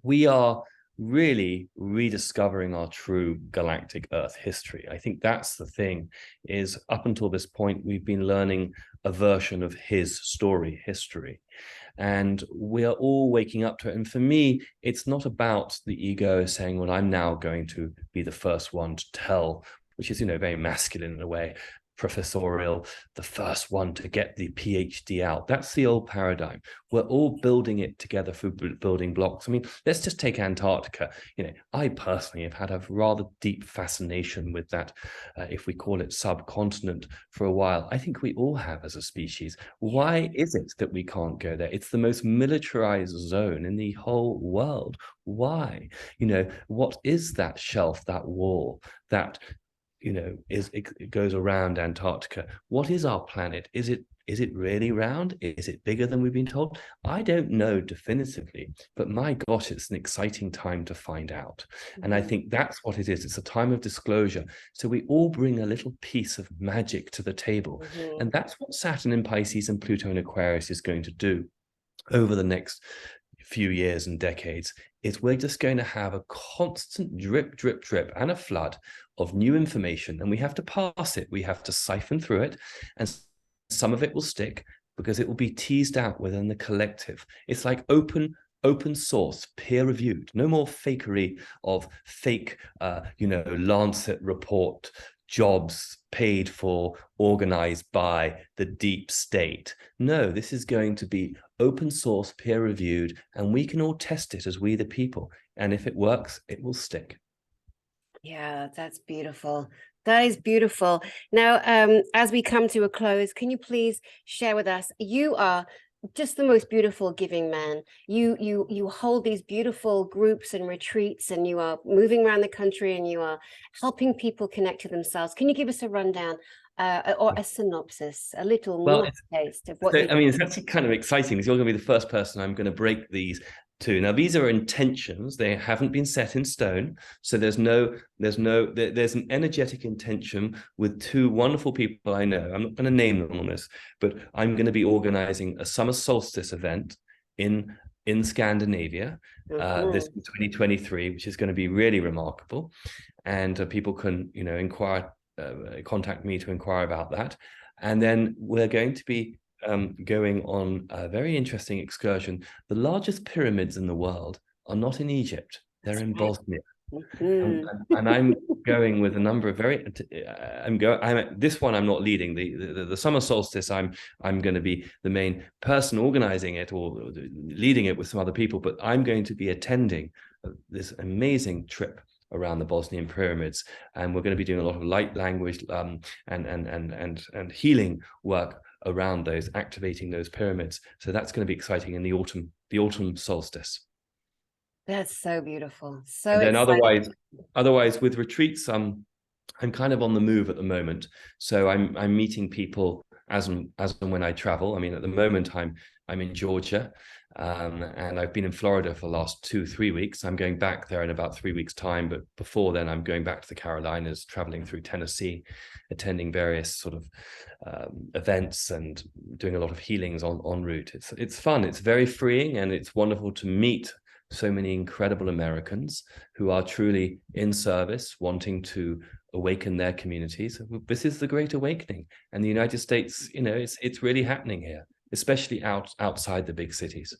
we are really rediscovering our true galactic Earth history. I think that's the thing, is up until this point, we've been learning a version of his story history. And we are all waking up to it. And for me, it's not about the ego saying, well, I'm now going to be the first one to tell, which is, very masculine in a way, professorial, the first one to get the PhD out. That's the old paradigm. We're all building it together through building blocks. I mean, let's just take Antarctica. I personally have had a rather deep fascination with that, if we call it subcontinent, for a while. I think we all have as a species. Why is it that we can't go there? It's the most militarized zone in the whole world. Why? What is that shelf, that wall, that it goes around Antarctica? What is our planet? Is it really round? Is it bigger than we've been told? I don't know definitively, but my gosh, it's an exciting time to find out. And I think that's what it is. It's a time of disclosure. So we all bring a little piece of magic to the table. And that's what Saturn in Pisces and Pluto in Aquarius is going to do over the next few years and decades. Is we're just going to have a constant drip, drip, drip, and a flood of new information, and we have to pass it. We have to siphon through it, and some of it will stick because it will be teased out within the collective. It's like open source, peer-reviewed. No more fakery of fake, Lancet report jobs paid for, organized by the deep state. No, this is going to be open source, peer reviewed, and we can all test it as we the people. And if it works, it will stick. Yeah, that's beautiful. That is beautiful. Now, as we come to a close, can you please share with us, you are just the most beautiful giving man. You hold these beautiful groups and retreats, and you are moving around the country, and you are helping people connect to themselves. Can you give us a rundown or a synopsis, a little more taste of what I mean, it's actually kind of exciting because you're going to be the first person I'm going to break these to. Now, these are intentions. They haven't been set in stone. So there's an energetic intention with two wonderful people I know. I'm not going to name them on this, but I'm going to be organizing a summer solstice event in Scandinavia, this 2023, which is going to be really remarkable. And people can, contact me to inquire about that. And then we're going to be going on a very interesting excursion. The largest pyramids in the world are not in Egypt; they're in Bosnia. And I'm going with a number of very. This one I'm not leading. The summer solstice. I'm going to be the main person organizing it or leading it with some other people. But I'm going to be attending this amazing trip around the Bosnian pyramids, and we're going to be doing a lot of light language and healing work around those, activating those pyramids. So that's going to be exciting in the autumn solstice. That's so beautiful. So and then otherwise with retreats, I'm kind of on the move at the moment. So I'm meeting people as and when I travel. I mean, at the moment I'm in Georgia, and I've been in Florida for the last 2-3 weeks. I'm going back there in about 3 weeks' time, but before then I'm going back to the Carolinas, traveling through Tennessee, attending various sort of events and doing a lot of healings en route. It's fun, it's very freeing, and it's wonderful to meet so many incredible Americans who are truly in service, wanting to awaken their communities. This is the Great Awakening, and the United States, it's really happening here, especially outside the big cities.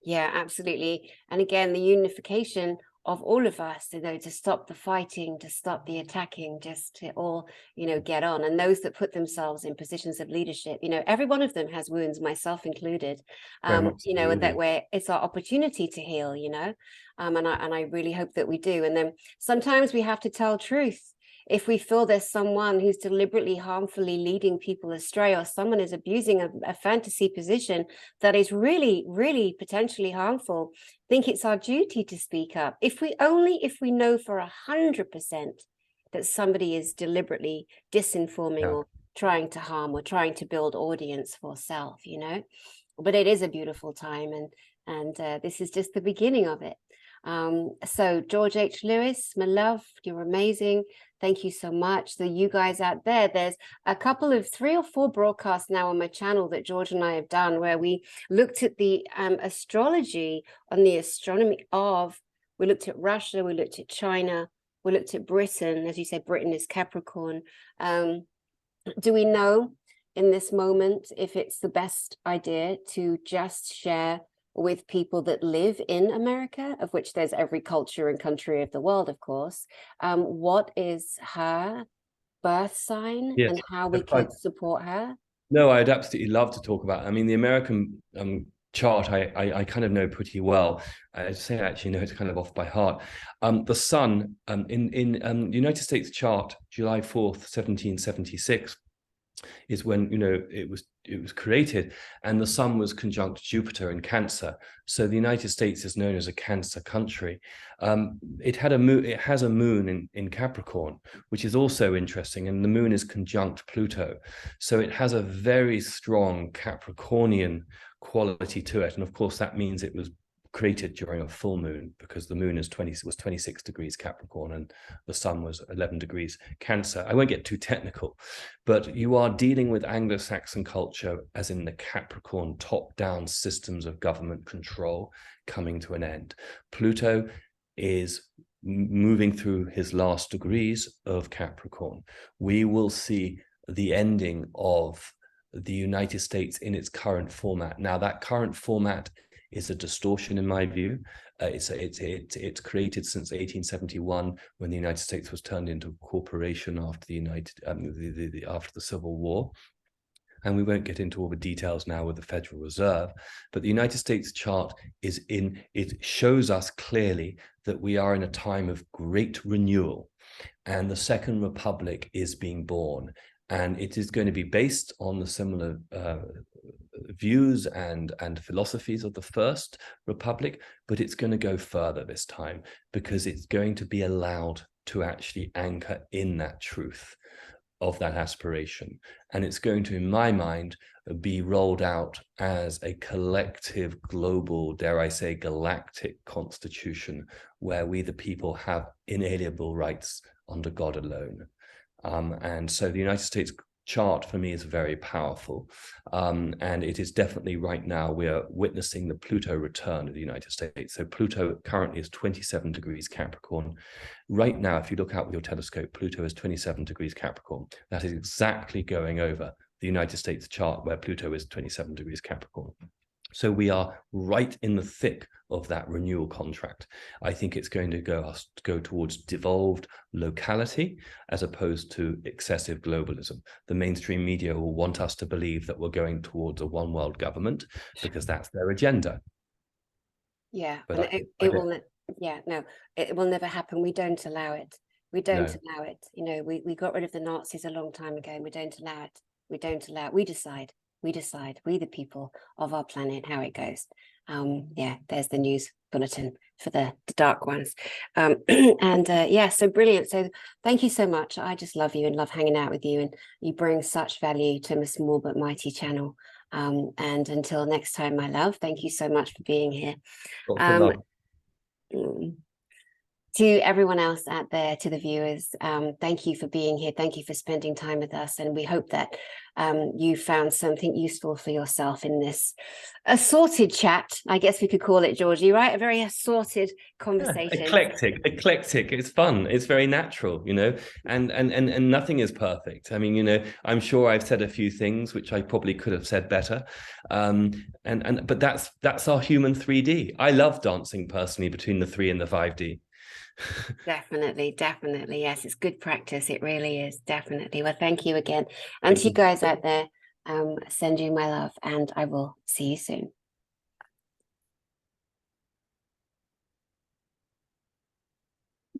Yeah, absolutely. And again, the unification of all of us, to stop the fighting, to stop the attacking, just to all, get on. And those that put themselves in positions of leadership, every one of them has wounds, myself included, and that way it's our opportunity to heal, and I really hope that we do. And then sometimes we have to tell truth. If we feel there's someone who's deliberately harmfully leading people astray, or someone is abusing a fantasy position that is really, really potentially harmful, I think it's our duty to speak up. If we know for 100% that somebody is deliberately disinforming or trying to harm or trying to build audience for self, but it is a beautiful time, and this is just the beginning of it. So George H. Lewis, my love, you're amazing. Thank you so much. So you guys out there, there's a couple of 3 or 4 broadcasts now on my channel that George and I have done where we looked at the astrology on the astronomy we looked at Russia, we looked at China, we looked at Britain. As you said, Britain is Capricorn. Do we know in this moment if it's the best idea to just share with people that live in America, of which there's every culture and country of the world, of course, what is her birth sign and how we could support her? No, I'd absolutely love to talk about it. I mean, the American chart, I kind of know pretty well. I'd say I actually know it kind of off by heart. The sun in the United States chart, July 4th, 1776, is when it was created, and the sun was conjunct Jupiter in Cancer. So the United States is known as a Cancer country. It has a moon in Capricorn, which is also interesting, and the moon is conjunct Pluto. So it has a very strong Capricornian quality to it, and of course that means it was created during a full moon, because the moon was 26 degrees Capricorn and the sun was 11 degrees Cancer. I won't get too technical, but you are dealing with Anglo-Saxon culture, as in the Capricorn top-down systems of government control coming to an end. Pluto is moving through his last degrees of Capricorn. We will see the ending of the United States in its current format. Now, that current format is a distortion in my view. It's created since 1871 when the United States was turned into a corporation after after the Civil War. And we won't get into all the details now with the Federal Reserve, but the United States chart it shows us clearly that we are in a time of great renewal, and the Second Republic is being born. And it is going to be based on the similar views and philosophies of the First Republic, but it's going to go further this time because it's going to be allowed to actually anchor in that truth of that aspiration. And it's going to, in my mind, be rolled out as a collective, global, dare I say, galactic constitution where we, the people, have inalienable rights under God alone. And so the United States chart for me is very powerful. And it is definitely right now, we are witnessing the Pluto return of the United States. So Pluto currently is 27 degrees Capricorn. Right now, if you look out with your telescope, Pluto is 27 degrees Capricorn. That is exactly going over the United States chart where Pluto is 27 degrees Capricorn. So we are right in the thick of that renewal contract. I think it's going to go towards devolved locality as opposed to excessive globalism. The mainstream media will want us to believe that we're going towards a one world government because that's their agenda. Yeah, But and it will never happen. We don't allow it. We don't allow it. You know, we got rid of the Nazis a long time ago, and we don't allow it. We don't allow it. We decide, we the people of our planet, how it goes. Yeah, there's the news bulletin for the dark ones. Yeah, so brilliant. So thank you so much. I just love you and love hanging out with you, and you bring such value to a small but mighty channel. And until next time, my love, thank you so much for being here. To everyone else out there, to the viewers, thank you for being here. Thank you for spending time with us. And we hope that you found something useful for yourself in this assorted chat. I guess we could call it, Georgie, right? A very assorted conversation. Yeah, eclectic. It's fun. It's very natural, you know, and nothing is perfect. I mean, you know, I'm sure I've said a few things which I probably could have said better. But that's our human 3D. I love dancing personally between the 3 and the 5D. Definitely. Yes, it's good practice. It really is. Definitely. Well, thank you again. And to you guys out there, send you my love, and I will see you soon.